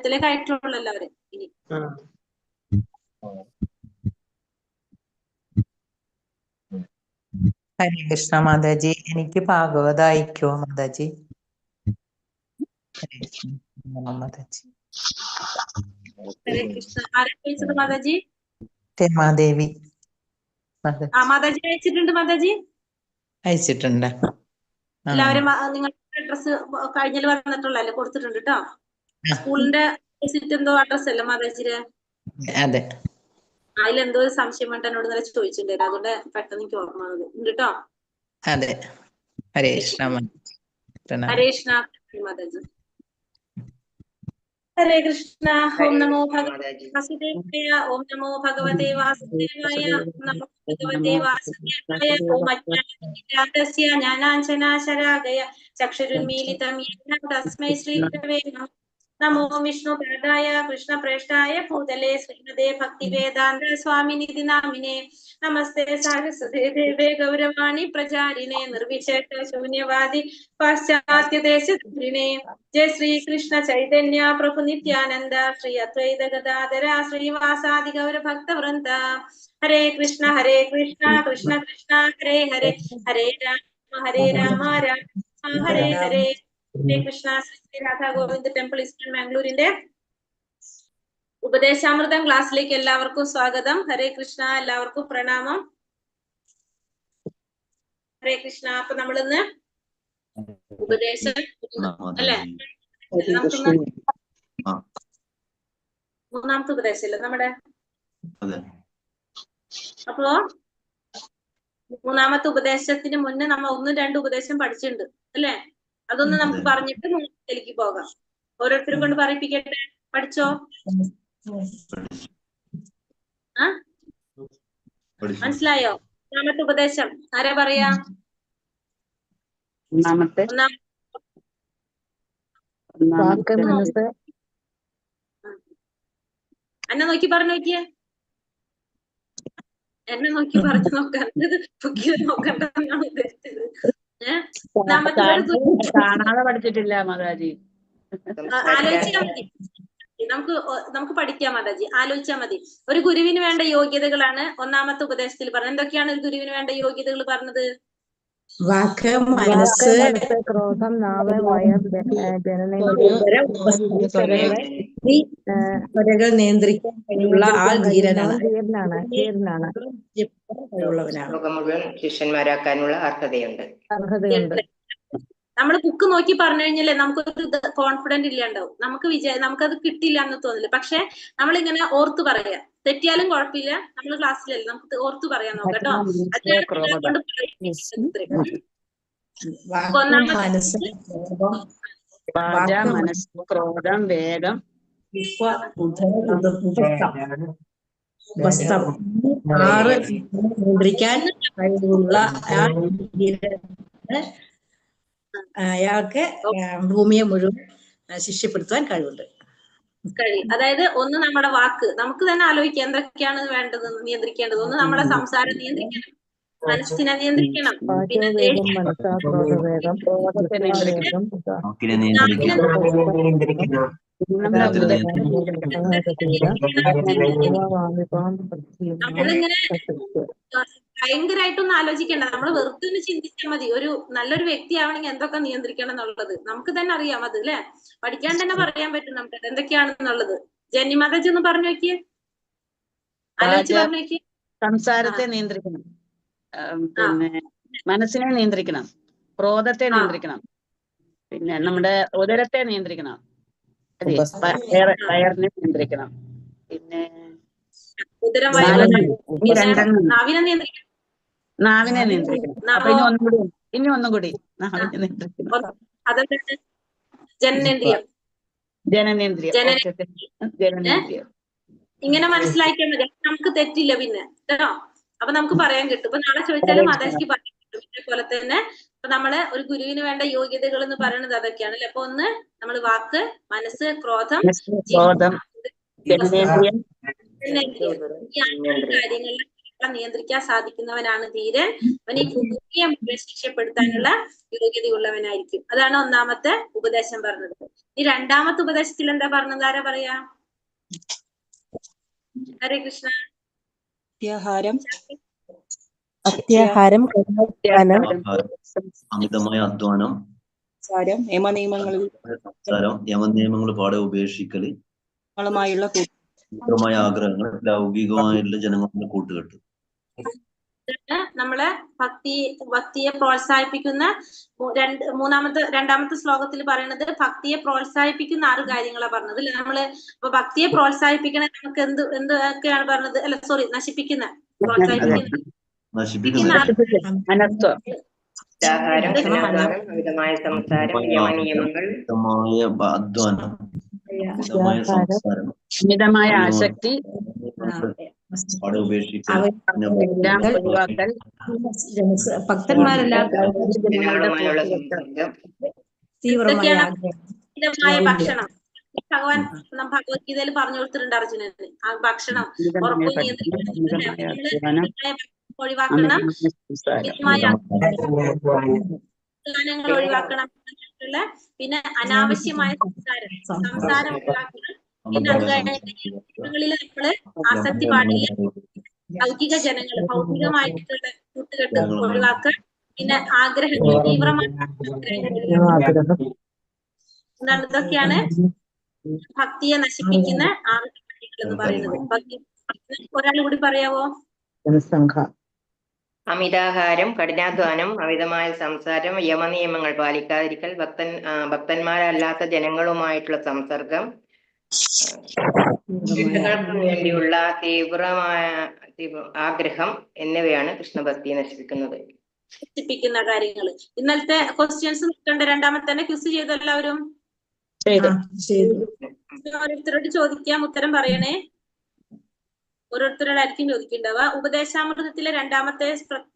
ഭാഗവതത്തിലേക്ക് അയച്ചിട്ടുള്ളൂ എല്ലാവരും. ഇനി ഹരേ കൃഷ്ണ മാതാജി, എനിക്ക് ഭാഗവത അയക്കുമോ മാതാജി? ഹരേ കൃഷ്ണ മാതാജി. ഹരേ കൃഷ്ണ. ആരെ അയച്ചത് മാതാജി? രമാദേവി മാതാജി അയച്ചിട്ടുണ്ട്. മാതാജി അയച്ചിട്ടുണ്ട്. എല്ലാവരും നിങ്ങളുടെ അഡ്രസ് കഴിഞ്ഞാൽ വന്നിട്ടുള്ളല്ലേ, കൊടുത്തിട്ടുണ്ട് കേട്ടോ. സ്കൂളിന്റെ എന്തോ അഡ്രസ് അല്ലേ മാതാജിയുടെ? അതെ. അതിലെന്തോ ഒരു സംശയം വേണ്ട എന്നോട് ഇന്നലെ ചോദിച്ചിട്ടുണ്ടായിരുന്നു, അതുകൊണ്ട് പെട്ടെന്ന് എനിക്ക് ഓർമ്മ വന്നത് ഉണ്ട് കേട്ടോ. അതെ. ഹരേ കൃഷ്ണ ഹരേ കൃഷ്ണ മാതാജി. ഹരേ കൃഷ്ണ. ഓം നമോ വാസുദേവായ. ഓം നമോ ഭഗവതേ വാസുദേവായ. ഓം നമോ ഭഗവതേ വാസുദേവായ. ഓം അജ്ഞാനതിമിരാന്ധസ്യ ജ്ഞാനാഞ്ജനാശലാകയ ചക്ഷുരുന്മീലിതം യേന തസ്മൈ ശ്രീഗുരവേ നമഃ. നമോ വിഷ്ണുപാദായ കൃഷ്ണപ്രേഷ്ഠായ ഭൂതലേ ശ്രീമതേ ഭക്തിവേദാന്ത സ്വാമിനിധി നാമിനെ. നമസ്തേ സാരസ്വതേ ദേവേ ഗൗരവാണി പ്രചാരിണേ നിർവിശേഷ ശൂന്യവാദി പാശ്ചാത്യദേശിനെ. ജയ ശ്രീ കൃഷ്ണ ചൈതന്യ പ്രഭു നിത്യാനന്ദ ശ്രീ അദ്വൈത ഗദാധര ശ്രീവാസാദി ഗൗരഭക്തവൃന്ദ. ഹരേ കൃഷ്ണ കൃഷ്ണ കൃഷ്ണ ഹരേ ഹരേ, ഹരേ രാമ രാമ ഹരേ ഹരേ. ഹരേ കൃഷ്ണ. ശ്രീ രാധാ ഗോവിന്ദ് ടെമ്പിൾ ഈസ്റ്റേൺ മാംഗ്ലൂരിന്റെ ഉപദേശാമൃതം ക്ലാസ്സിലേക്ക് എല്ലാവർക്കും സ്വാഗതം. ഹരേ കൃഷ്ണ. എല്ലാവർക്കും പ്രണാമം. ഹരേ കൃഷ്ണ. അപ്പൊ നമ്മളിന്ന് ഉപദേശം അല്ലെ, മൂന്നാമത്തെ ഉപദേശല്ലേ നമ്മുടെ? അപ്പോ മൂന്നാമത്തെ ഉപദേശത്തിന് മുന്നേ നമ്മൾ 1-2 ഉപദേശം പഠിച്ചിട്ടുണ്ട് അല്ലെ? അതൊന്ന് നമുക്ക് പറഞ്ഞിട്ട് മൂന്നാമത്തേക്ക് പോകാം. ഓരോരുത്തരും കൊണ്ട് പറയിപ്പിക്കട്ടെ. പഠിച്ചോ? മനസ്സിലായോ? മൂന്നാമത്തെ ഉപദേശം ആരാ പറയാ? എന്നെ നോക്കി പറഞ്ഞു നോക്കിയേ. എന്നെ നോക്കി പറഞ്ഞു നോക്കണ്ടെന്നാണ് ഉദ്ദേശിച്ചത്. കാണാതെ പഠിച്ചിട്ടില്ല മാതാജി. ആലോചിച്ചാൽ മതി. നമുക്ക് പഠിക്കാം മാതാജി. ആലോചിച്ചാൽ മതി. ഒരു ഗുരുവിന് വേണ്ട യോഗ്യതകളാണ് ഒന്നാമത്തെ ഉപദേശത്തിൽ പറഞ്ഞത്. എന്തൊക്കെയാണ് ഒരു ഗുരുവിന് വേണ്ട യോഗ്യതകൾ പറഞ്ഞത്? വാക്ക്, മനസ്സ്, ക്രോധം, നാവ്, വയർ, നിയന്ത്രിക്കാൻ കഴിവുള്ള ആൾ ധീരനാണ്. ശിഷ്യന്മാരാക്കാനുള്ള അർഹതയുണ്ട്. നമ്മൾ ബുക്ക് നോക്കി പറഞ്ഞു കഴിഞ്ഞാലേ നമുക്കൊരു കോൺഫിഡന്റ് ഇല്ലാണ്ടാവും. നമുക്കത് കിട്ടില്ല എന്ന് തോന്നില്ല. പക്ഷെ നമ്മളിങ്ങനെ ഓർത്തു പറയാ. തെറ്റിയാലും കുഴപ്പമില്ല, നമ്മൾ ക്ലാസ്സിലല്ലേ, നമുക്ക് ഓർത്തു പറയാൻ നോക്കട്ടോ. ക്രോധം, വേഗം, നിയന്ത്രിക്കാൻ കഴിവുള്ള അയാൾക്ക് ഭൂമിയെ മുഴുവൻ ശിഷ്യപ്പെടുത്താൻ കഴിവുണ്ട്. അതായത് ഒന്ന് നമ്മുടെ വാക്ക്, നമുക്ക് തന്നെ ആലോചിക്കാം എന്തൊക്കെയാണ് വേണ്ടത്, നിയന്ത്രിക്കേണ്ടത്. ഒന്ന് നമ്മുടെ സംസാരം നിയന്ത്രിക്കണം, മനസ്സിനെ നിയന്ത്രിക്കണം, പിന്നെ നമ്മളിങ്ങനെ ഭയങ്കരമായിട്ടൊന്നും ആലോചിക്കണ്ട. നമ്മൾ വെറുതെ ഒന്ന് ചിന്തിച്ചാൽ മതി. ഒരു നല്ലൊരു വ്യക്തി ആവണമെങ്കിൽ എന്തൊക്കെ നിയന്ത്രിക്കണം എന്നുള്ളത് നമുക്ക് തന്നെ അറിയാം. അത് അല്ലെ, പഠിക്കാൻ തന്നെ പറയാൻ പറ്റും നമുക്ക് എന്തൊക്കെയാണെന്നുള്ളത്. ജന്നി മാതാജി ഒന്ന് പറഞ്ഞു നോക്കിയേ, ആലോചിച്ച് പറഞ്ഞു നോക്കിയേ. സംസാരത്തെ നിയന്ത്രിക്കണം, പിന്നെ മനസ്സിനെ നിയന്ത്രിക്കണം, ക്രോധത്തെ നിയന്ത്രിക്കണം, പിന്നെ നമ്മുടെ ഉദരത്തെ നിയന്ത്രിക്കണം, വയറിനെ നിയന്ത്രിക്കണം, പിന്നെ നാവിനെ നിയന്ത്രിക്കണം. അപ്പൊ ഇനി ഒന്നും കൂടി നാവിനെ നിയന്ത്രിക്കണം. ജനനേന്ദ്രിയം. ഇങ്ങനെ മനസ്സിലാക്കിയാൽ മതി. നമുക്ക് തെറ്റില്ല പിന്നെ കേട്ടോ. അപ്പൊ നമുക്ക് പറയാൻ കിട്ടും. ഇപ്പൊ നാളെ ചോദിച്ചാലും മാതാജിക്ക് പറയാൻ കിട്ടും. ഇതേപോലെ തന്നെ ഇപ്പൊ നമ്മള് ഒരു ഗുരുവിന് വേണ്ട യോഗ്യതകൾ എന്ന് പറയുന്നത് അതൊക്കെയാണ് അല്ലെ. അപ്പൊ ഒന്ന് നമ്മൾ വാക്ക്, മനസ്സ്, ക്രോധം, കാര്യങ്ങളിൽ നിയന്ത്രിക്കാൻ സാധിക്കുന്നവനാണ് ധീരൻ. അവൻ ഈ ഭൂമിയെ മുഴുവൻ ശിക്ഷപ്പെടുത്താനുള്ള യോഗ്യതയുള്ളവനായിരിക്കും. അതാണ് ഒന്നാമത്തെ ഉപദേശം പറഞ്ഞത്. ഈ രണ്ടാമത്തെ ഉപദേശത്തിൽ എന്താ പറഞ്ഞത്? ആരാ പറയാ? ഹരേ കൃഷ്ണ. അത്യാഹാരം അമിതമായ അധ്വാനം, യമനിയമങ്ങൾ പാടെ ഉപേക്ഷിക്കല്, തീവ്രമായ ആഗ്രഹങ്ങൾ, ലൗകികമായിട്ടുള്ള ജനങ്ങളുടെ കൂട്ടുകെട്ട്. നമ്മളെ ഭക്തിയെ പ്രോത്സാഹിപ്പിക്കുന്ന രണ്ടാമത്തെ ശ്ലോകത്തിൽ പറയുന്നത് ഭക്തിയെ പ്രോത്സാഹിപ്പിക്കുന്ന 6 കാര്യങ്ങളാണ് പറഞ്ഞത് അല്ലെ? നമ്മള് ഇപ്പൊ ഭക്തിയെ പ്രോത്സാഹിപ്പിക്കണ നമുക്ക് എന്തൊക്കെയാണ് പറഞ്ഞത്? അല്ല സോറി, നശിപ്പിക്കുന്ന അധ്വാനം, മിതമായ സംസാരം, അമിതമായ ആസക്തി, പാടെ ഉപേക്ഷിക്കൽ, ഭക്തന്മാരല്ലാത്ത തീവ്രമായ ഭക്ഷണം. ഭഗവാൻ ഭഗവത്ഗീതയിൽ പറഞ്ഞു കൊടുത്തിട്ടുണ്ട് അർജുനന്. ആ ഭക്ഷണം ഉറപ്പ് നിയന്ത്രിക്കണം, ഒഴിവാക്കണം, ഗാനങ്ങൾ ഒഴിവാക്കണം, പിന്നെ അനാവശ്യമായ സംസാരം ഒഴിവാക്കണം. പിന്നെ അത് കഴിഞ്ഞിട്ട് നമ്മള് ആസക്തി പാടില്ല. ലൗകിക ജനങ്ങൾ ഭൗതികമായിട്ടുള്ള കൂട്ടുകെട്ട് ഒഴിവാക്കുക. പിന്നെ ആഗ്രഹങ്ങൾ, തീവ്രമായ എന്താണ്? ഇതൊക്കെയാണ് ഭക്തിയെ നശിപ്പിക്കുന്ന 6 കാര്യങ്ങൾ എന്ന് പറയുന്നത്. ഭക്തി ഒരാൾ കൂടി പറയാവോ? അമിതാഹാരം, കഠിനാധ്വാനം, അമിതമായ സംസാരം, യമനിയമങ്ങൾ പാലിക്കാതിരിക്കൽ, ഭക്തന്മാരല്ലാത്ത ജനങ്ങളുമായിട്ടുള്ള സംസർഗം, ശിക്ഷകൾക്ക് വേണ്ടിയുള്ള തീവ്രമായ ആഗ്രഹം എന്നിവയാണ് കൃഷ്ണഭക്തിയെ നശിപ്പിക്കുന്ന കാര്യങ്ങൾ. ഇന്നലത്തെ ക്വസ്റ്റ്യൻസ് നിൽക്കേണ്ട. രണ്ടാമത്തെ തന്നെ ക്വിസ് ചെയ്തു എല്ലാവരും? ഓരോരുത്തരോട് ചോദിക്കാം, ഉത്തരം പറയണേ. ഓരോരുത്തരോടായിരിക്കും ചോദിക്കേണ്ടവ. ഉപദേശാമൃതത്തിലെ രണ്ടാമത്തെ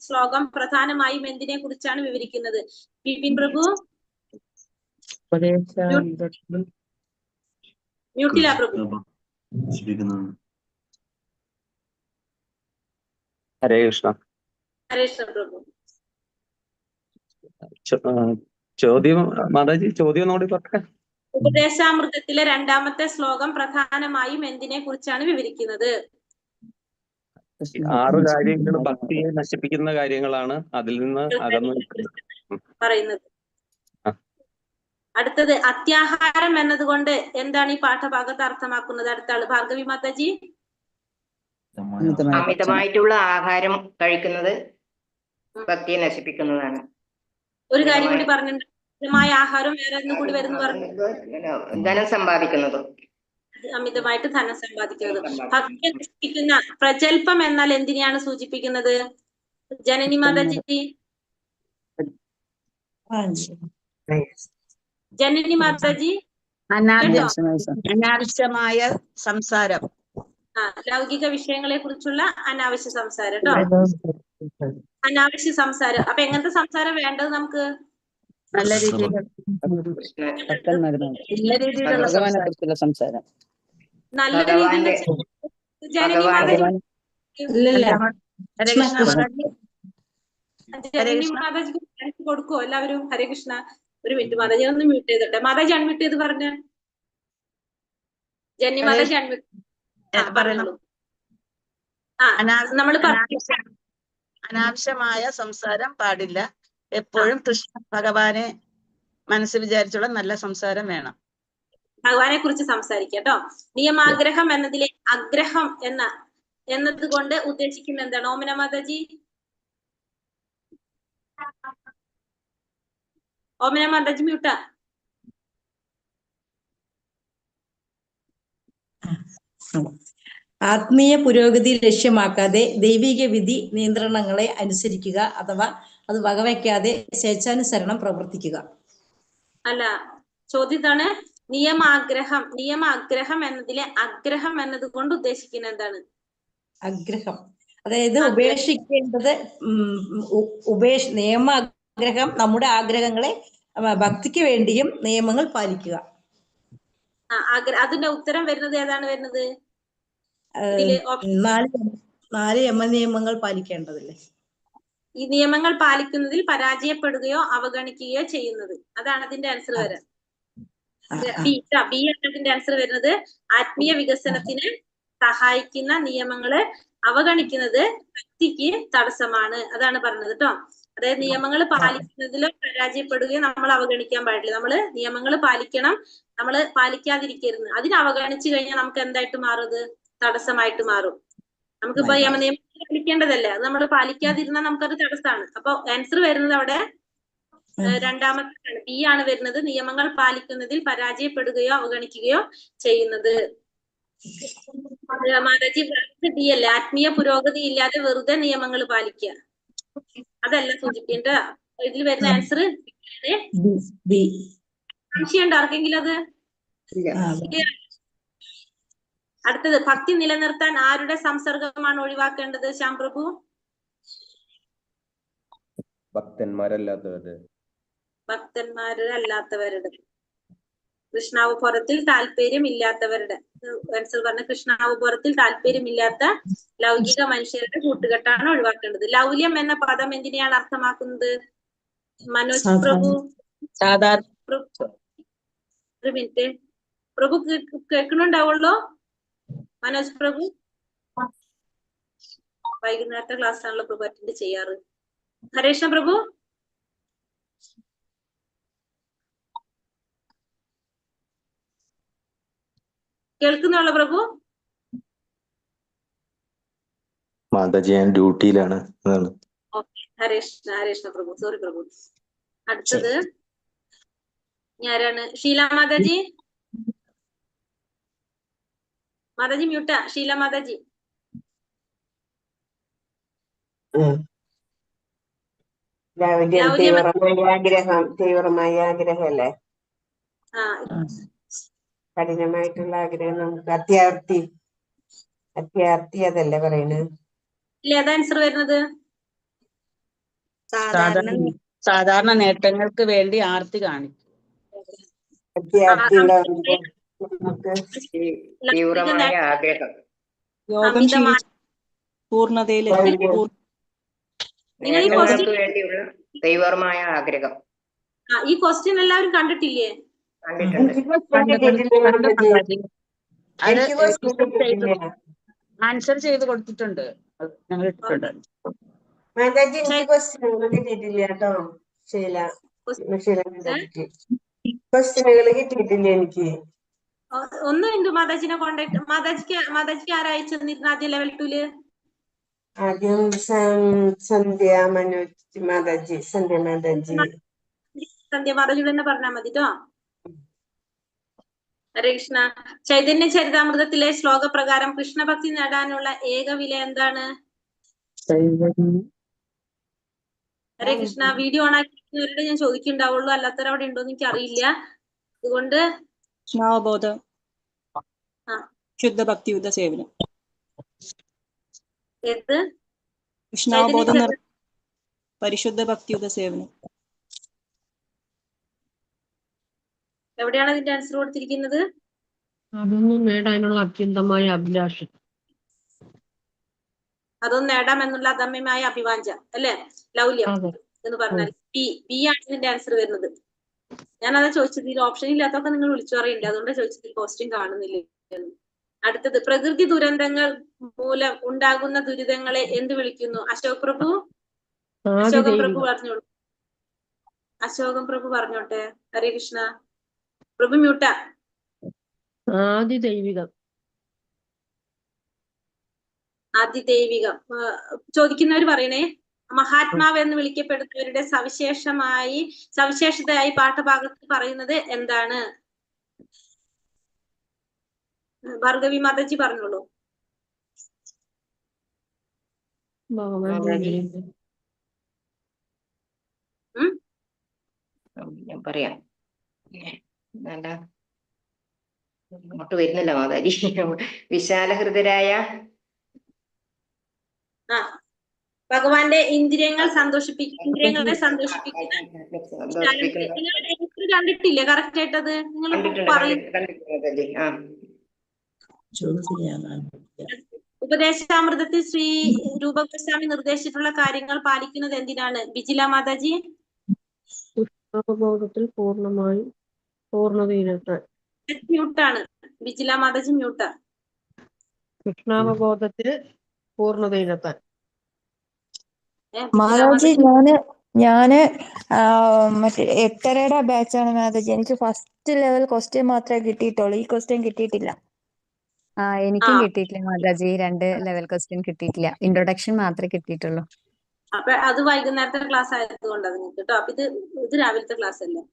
ശ്ലോകം പ്രധാനമായും എന്തിനെ കുറിച്ചാണ് വിവരിക്കുന്നത്? ബിപിൻ പ്രഭു മ്യൂട്ടില പ്രഭു. ഹരേ കൃഷ്ണ. ഹരേ കൃഷ്ണ പ്രഭു. ചോദ്യം മാതാജി, ചോദ്യം നോടി പറഞ്ഞ. ഉപദേശാമൃതത്തിലെ രണ്ടാമത്തെ ശ്ലോകം പ്രധാനമായും എന്തിനെ കുറിച്ചാണ് വിവരിക്കുന്നത്? 6 കാര്യങ്ങൾ ഭക്തിയെ നശിപ്പിക്കുന്ന കാര്യങ്ങളാണ്, അതിൽ നിന്ന് അകന്നു പറയുന്നത്. അടുത്തത് അത്യാഹാരം എന്നതുകൊണ്ട് എന്താണ് ഈ പാഠഭാഗത്ത് അർത്ഥമാക്കുന്നത്? അടുത്ത ആള് ഭാർഗവി മാതാജി. അമിതമായിട്ടുള്ള ആഹാരം കഴിക്കുന്നത് ഭക്തിയെ നശിപ്പിക്കുന്നതാണ്. ഒരു കാര്യം കൂടി പറഞ്ഞിട്ടുണ്ട്, അമിതമായ ആഹാരം വേറെ ഒന്നും കൂടി വരുന്നു പറഞ്ഞു. ധനം സമ്പാദിക്കുന്നത്, അമിതമായിട്ട് ധനം സമ്പാദിക്കുന്നത്. ഭക്തിയെ നശിപ്പിക്കുന്ന പ്രജൽപ്പം എന്നാൽ എന്തിനെയാണ് സൂചിപ്പിക്കുന്നത്? ജനനി മാതാജി. ജനനി മാതാജി. അനാവശ്യമായ സംസാരം. ലൗകിക വിഷയങ്ങളെ കുറിച്ചുള്ള അനാവശ്യ സംസാരം കേട്ടോ. അനാവശ്യ സംസാരം. അപ്പൊ എങ്ങനത്തെ സംസാരം വേണ്ടത് നമുക്ക്? നല്ല രീതിയിലുള്ള സംസാരം. നല്ല രീതിയിൽ ജനനി മാതാജി. ജനനി മാതാജിക്ക് കൊടുക്കുവോ എല്ലാവരും? ഹരേ കൃഷ്ണ. ഒരു മിനിറ്റ് മാതാജി ഒന്ന് മ്യൂട്ട് ചെയ്തോട്ടെ. മാതാജി അൺമ്യൂട്ട് ചെയ്ത് പറഞ്ഞ. ജനനി മാതാജി അൺമ്യൂട്ട്. നമ്മള് അനാവശ്യമായ സംസാരം പാടില്ല. എപ്പോഴും കൃഷ്ണ ഭഗവാനെ മനസ്സിൽ വിചാരിച്ചുള്ള നല്ല സംസാരം വേണം. ഭഗവാനെ കുറിച്ച് സംസാരിക്കാം കേട്ടോ. നിയമാഗ്രഹം എന്നതിലെ അഗ്രഹം എന്നത് കൊണ്ട് ഉദ്ദേശിക്കുന്നത് എന്താണ്? ഓമന മാതാജി. ഓമന മാതാജി മ്യൂട്ടാ. ആത്മീയ പുരോഗതി ലക്ഷ്യമാക്കാതെ ദൈവിക വിധി നിയന്ത്രണങ്ങളെ അനുസരിക്കുക അഥവാ അത് വകവയ്ക്കാതെ സ്വേച്ഛാനുസരണം പ്രവർത്തിക്കുക. അല്ല, ചോദ്യത്താണ് നിയമാഗ്രഹം എന്നതിലെ അഗ്രഹം എന്നത് കൊണ്ട് ഉദ്ദേശിക്കുന്നത് എന്താണ്? അഗ്രഹം അതായത് ഉപേക്ഷിക്കേണ്ടത്. നിയമാഗ്രഹം നമ്മുടെ ആഗ്രഹങ്ങളെ ഭക്തിക്ക് വേണ്ടിയും നിയമങ്ങൾ പാലിക്കുക. അതിന്റെ ഉത്തരം വരുന്നത് ഏതാണ് വരുന്നത്? 4 യമനിയമങ്ങൾ പാലിക്കേണ്ടതില്ലേ? ഈ നിയമങ്ങൾ പാലിക്കുന്നതിൽ പരാജയപ്പെടുകയോ അവഗണിക്കുകയോ ചെയ്യുന്നത്. അതാണ് അതിന്റെ ആൻസർ വരാൻ. ബി ആണ് ഇതിന്റെ ആൻസർ വരുന്നത്. ആത്മീയ വികസനത്തിന് സഹായിക്കുന്ന നിയമങ്ങളെ അവഗണിക്കുന്നത് ഭക്തിക്ക് തടസ്സമാണ്. അതാണ് പറഞ്ഞത് കേട്ടോ. അതായത് നിയമങ്ങൾ പാലിക്കുന്നതിലോ പരാജയപ്പെടുകയോ നമ്മൾ അവഗണിക്കാൻ പാടില്ല. നമ്മള് നിയമങ്ങൾ പാലിക്കണം, നമ്മൾ പാലിക്കാതിരിക്കരുത്. അതിന് അവഗണിച്ചു കഴിഞ്ഞാൽ നമുക്ക് എന്തായിട്ട് മാറും? അത് തടസ്സമായിട്ട് മാറും. നമുക്കിപ്പോ നിയമം പാലിക്കേണ്ടതല്ല, അത് നമ്മൾ പാലിക്കാതിരുന്നാൽ നമുക്കത് തടസ്സമാണ്. അപ്പൊ ആൻസർ വരുന്നത് അവിടെ രണ്ടാമത്തെ ബി ആണ് വരുന്നത്. നിയമങ്ങൾ പാലിക്കുന്നതിൽ പരാജയപ്പെടുകയോ അവഗണിക്കുകയോ ചെയ്യുന്നത്. മാതാജി ഡി അല്ലേ? ആത്മീയ പുരോഗതി ഇല്ലാതെ വെറുതെ നിയമങ്ങൾ പാലിക്കുക, അതല്ല സൂചിപ്പിക്കേണ്ട. ഇതിൽ വരുന്ന ആൻസർ സംശയമുണ്ട് ആർക്കെങ്കിലും അത്? അടുത്തത്, ഭക്തി നിലനിർത്താൻ ആരുടെ സംസർഗമാണ് ഒഴിവാക്കേണ്ടത്? ശ്യാം പ്രഭു. ഭക്തന്മാരല്ലാത്തവരുടെ. കൃഷ്ണാവബോധത്തിൽ താല്പര്യം ഇല്ലാത്തവരുടെ. ആൻസർ പറഞ്ഞ കൃഷ്ണാവബോധത്തിൽ താല്പര്യമില്ലാത്ത ലൗകിക മനുഷ്യരുടെ കൂട്ടുകെട്ടാണ് ഒഴിവാക്കേണ്ടത്. ലൗല്യം എന്ന പദം എന്തിനെയാണ് അർത്ഥമാക്കുന്നത്? മനോജ് പ്രഭു. ഒരു മിനിറ്റ് പ്രഭു, കേൾക്കണുണ്ടാവുള്ളൂ? മനോജ് പ്രഭു വൈകുന്നേരത്തെ ക്ലാസ് ആണല്ലോ പ്രഭു അറ്റൻഡ് ചെയ്യാറ്. ഹരേഷ്ണ പ്രഭു. കേൾക്കുന്നുള്ള പ്രഭു? മാതാജി ഞാൻ ഡ്യൂട്ടിയിലാണ്. ഹരേഷ്ണ പ്രഭു, സോറി പ്രഭു. അടുത്തത് ആരാണ്? ഷീല മാതാജി. മാതാജി മ്യൂട്ടാ. ഷീല മാതാജി. തീവ്രമായ ആഗ്രഹമല്ലേ? കഠിനമായിട്ടുള്ള ആഗ്രഹം. നമുക്ക് അത്യാർത്തി അതല്ലേ പറയുന്നത്? ആൻസർ വരുന്നത് സാധാരണ നേട്ടങ്ങൾക്ക് വേണ്ടി ആർത്തി കാണിക്കും. തീവ്രമായ ആഗ്രഹം, നേട്ടങ്ങൾക്ക് വേണ്ടിയുള്ള തീവ്രമായ ആഗ്രഹം. ഈ ക്വസ്റ്റ്യൻ എല്ലാവരും കണ്ടിട്ടില്ലേ? ആൻസർ ചെയ്ത് കൊടുത്തിട്ടുണ്ട്, ഞങ്ങൾ ഇട്ടിട്ടുണ്ട്. ക്വസ്റ്റ്യനുകൾ കിട്ടിയിട്ടില്ല എനിക്ക്. ഒന്ന് ഉണ്ട് മാതാജിനെ കോണ്ടാക്ട്. മാതാജിക്ക് ആരാ അയച്ചു തന്നിരുന്നു ആദ്യം ലെവൽ 2-ല്? ആദ്യം സന്ധ്യ മാതാജി. സന്ധ്യ മാതാജി തന്നെ പറഞ്ഞാൽ മതി കേട്ടോ. ഹരേ കൃഷ്ണ. ചൈതന്യ ചരിതാമൃതത്തിലെ ശ്ലോകപ്രകാരം കൃഷ്ണഭക്തി നേടാനുള്ള ഏക വില എന്താണ്? ഹരേ കൃഷ്ണ. വീഡിയോ ഓൺ ആക്കിയവരുടെ ഞാൻ ചോദിക്കുന്നുണ്ടാവുള്ളൂ, അല്ലാത്തവർ അവിടെ ഉണ്ടോന്ന് എനിക്ക് അറിയില്ല. അതുകൊണ്ട് കൃഷ്ണാവബോധം, ശുദ്ധ ഭക്തിയുദ്ധ സേവനം. ഏത്? കൃഷ്ണാവബോധം, പരിശുദ്ധ ഭക്തിയുദ്ധ സേവനം. എവിടെയാണ് അതിന്റെ ആൻസർ കൊടുത്തിരിക്കുന്നത്? അതൊന്നും നേടാനുള്ള അത്യന്തമായ അഭിലാഷം, അതൊന്നും നേടാമെന്നുള്ള അദമ്യമായ അഭിവാഞ്ച അല്ലെ? ലൗല്യം എന്ന് പറഞ്ഞാൽ ബി ആണ് ഇതിന്റെ ആൻസർ വരുന്നത്. ഞാൻ അതാ ചോദിച്ചത്. ഇതിൽ ഓപ്ഷൻ ഇല്ലാത്തൊക്കെ നിങ്ങൾ വിളിച്ചു പറയില്ല, അതുകൊണ്ട് ചോദിച്ചത്. ക്വസ്റ്റ്യൻ കാണുന്നില്ല. അടുത്തത്, പ്രകൃതി ദുരന്തങ്ങൾ മൂലം ഉണ്ടാകുന്ന ദുരിതങ്ങളെ എന്ത് വിളിക്കുന്നു? അശോക് പ്രഭു. അശോകൻ പ്രഭു പറഞ്ഞോളൂ. അശോകൻ പ്രഭു പറഞ്ഞോട്ടെ. ഹരേ കൃഷ്ണ. പ്രഭു മ്യൂട്ടാ. ആദിദൈവികം. ആദിദൈവികം ചോദിക്കുന്നവർ പറയണേ. മഹാത്മാവ് എന്ന് വിളിക്കപ്പെടുന്നവരുടെ സവിശേഷതയായി പാഠഭാഗത്ത് പറയുന്നത് എന്താണ്? ഭാർഗവി മാതാജി പറഞ്ഞോളൂ. ഞാൻ പറയാം. അങ്ങോട്ട് വരുന്നില്ല മാതാജി. വിശാലഹൃദരായ ഭഗവാന്റെ ഇന്ദ്രിയങ്ങളെ സന്തോഷിപ്പിക്കുന്ന കണ്ടിട്ടില്ലേ? കറക്റ്റ് ആയിട്ടത് നിങ്ങൾ പറയും. ഉപദേശാമൃതത്തിൽ ശ്രീ രൂപഗോസ്വാമി നിർദ്ദേശിച്ചിട്ടുള്ള കാര്യങ്ങൾ പാലിക്കുന്നത് എന്തിനാണ്? ബിജില മാതാജി. കൃഷ്ണാവബോധത്തിൽ പൂർണ്ണതയിലെത്താൻ. മ്യൂട്ടാണ് ബിജില മാതാജി, മ്യൂട്ടാ. കൃഷ്ണാവബോധത്തിൽ പൂർണ്ണതയിലെത്താൻ. മാതാജി ഞാന് മറ്റേ 8ാം ബാച്ചാണ് മാതാജി. എനിക്ക് ഫസ്റ്റ് ലെവൽ ക്വസ്റ്റ്യൻ മാത്രമേ കിട്ടിയിട്ടുള്ളൂ. ഈ ക്വസ്റ്റ്യൻ കിട്ടിയിട്ടില്ല. എനിക്കും കിട്ടിയിട്ടില്ല മാതാജി. 2 ലെവൽ ക്വസ്റ്റ്യൻ കിട്ടിയിട്ടില്ല. ഇൻട്രൊഡക്ഷൻ മാത്രമേ കിട്ടിയിട്ടുള്ളൂ. അപ്പൊ അത് വൈകുന്നേരത്തെ ക്ലാസ് ആയതുകൊണ്ടാണ് നിങ്ങൾക്ക് കേട്ടോ. അപ്പൊ ഇത് രാവിലത്തെ ക്ലാസ് അല്ലേ?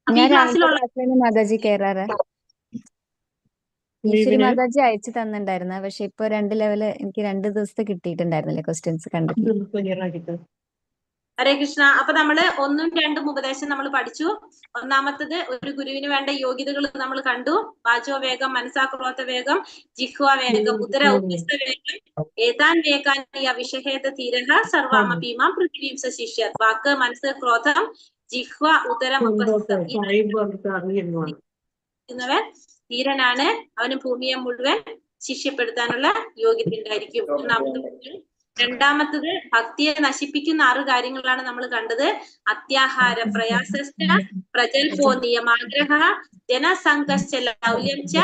ഞാൻ രാവിലത്തെ ക്ലാസ്സിലാണ് മാതാജി കയറാറ്. ഈശ്വരി മാതാജി അയച്ചു തന്നിട്ടുണ്ടായിരുന്നു. പക്ഷെ ഇപ്പൊ 2 ലെവല് എനിക്ക് 2 ദിവസത്തെ കിട്ടിയിട്ടുണ്ടായിരുന്നില്ലേ ക്വസ്റ്റ്യൻസ് കണ്ടിട്ട്. ഹരേ കൃഷ്ണ. അപ്പൊ നമ്മള് 1ഉം 2ഉം ഉപദേശം നമ്മൾ പഠിച്ചു. ഒന്നാമത്തത് ഒരു ഗുരുവിന് വേണ്ട യോഗ്യതകൾ നമ്മൾ കണ്ടു. വാചോ വേഗം, മനസാക്രോധ വേഗം, ജിഹ്വ വേഗം, ഉദര ഉദ്ദിഷ്ട വേഗം, ഏതാൻ വേഗാനി വിഷഹേത തീരഹ സർവാമപീമാം പൃഥ്വീം സശിഷ്യ. വാക്ക്, മനസ്സ്, ക്രോധം, ജിഹ്വ, ഉദരം, ധീരനാണ്. അവന് ഭൂമിയെ മുഴുവൻ ശിഷ്യപ്പെടുത്താനുള്ള യോഗ്യത ഉണ്ടായിരിക്കും. ഒന്നാമത്തെ. രണ്ടാമത്തത് ഭക്തിയെ നശിപ്പിക്കുന്ന 6 കാര്യങ്ങളാണ് നമ്മൾ കണ്ടത്. അത്യാഹാര പ്രയാസശ്ച പ്രജൽപോ നിയമാഗ്രഹ ജനസംഘശ്ച ലൗല്യം ച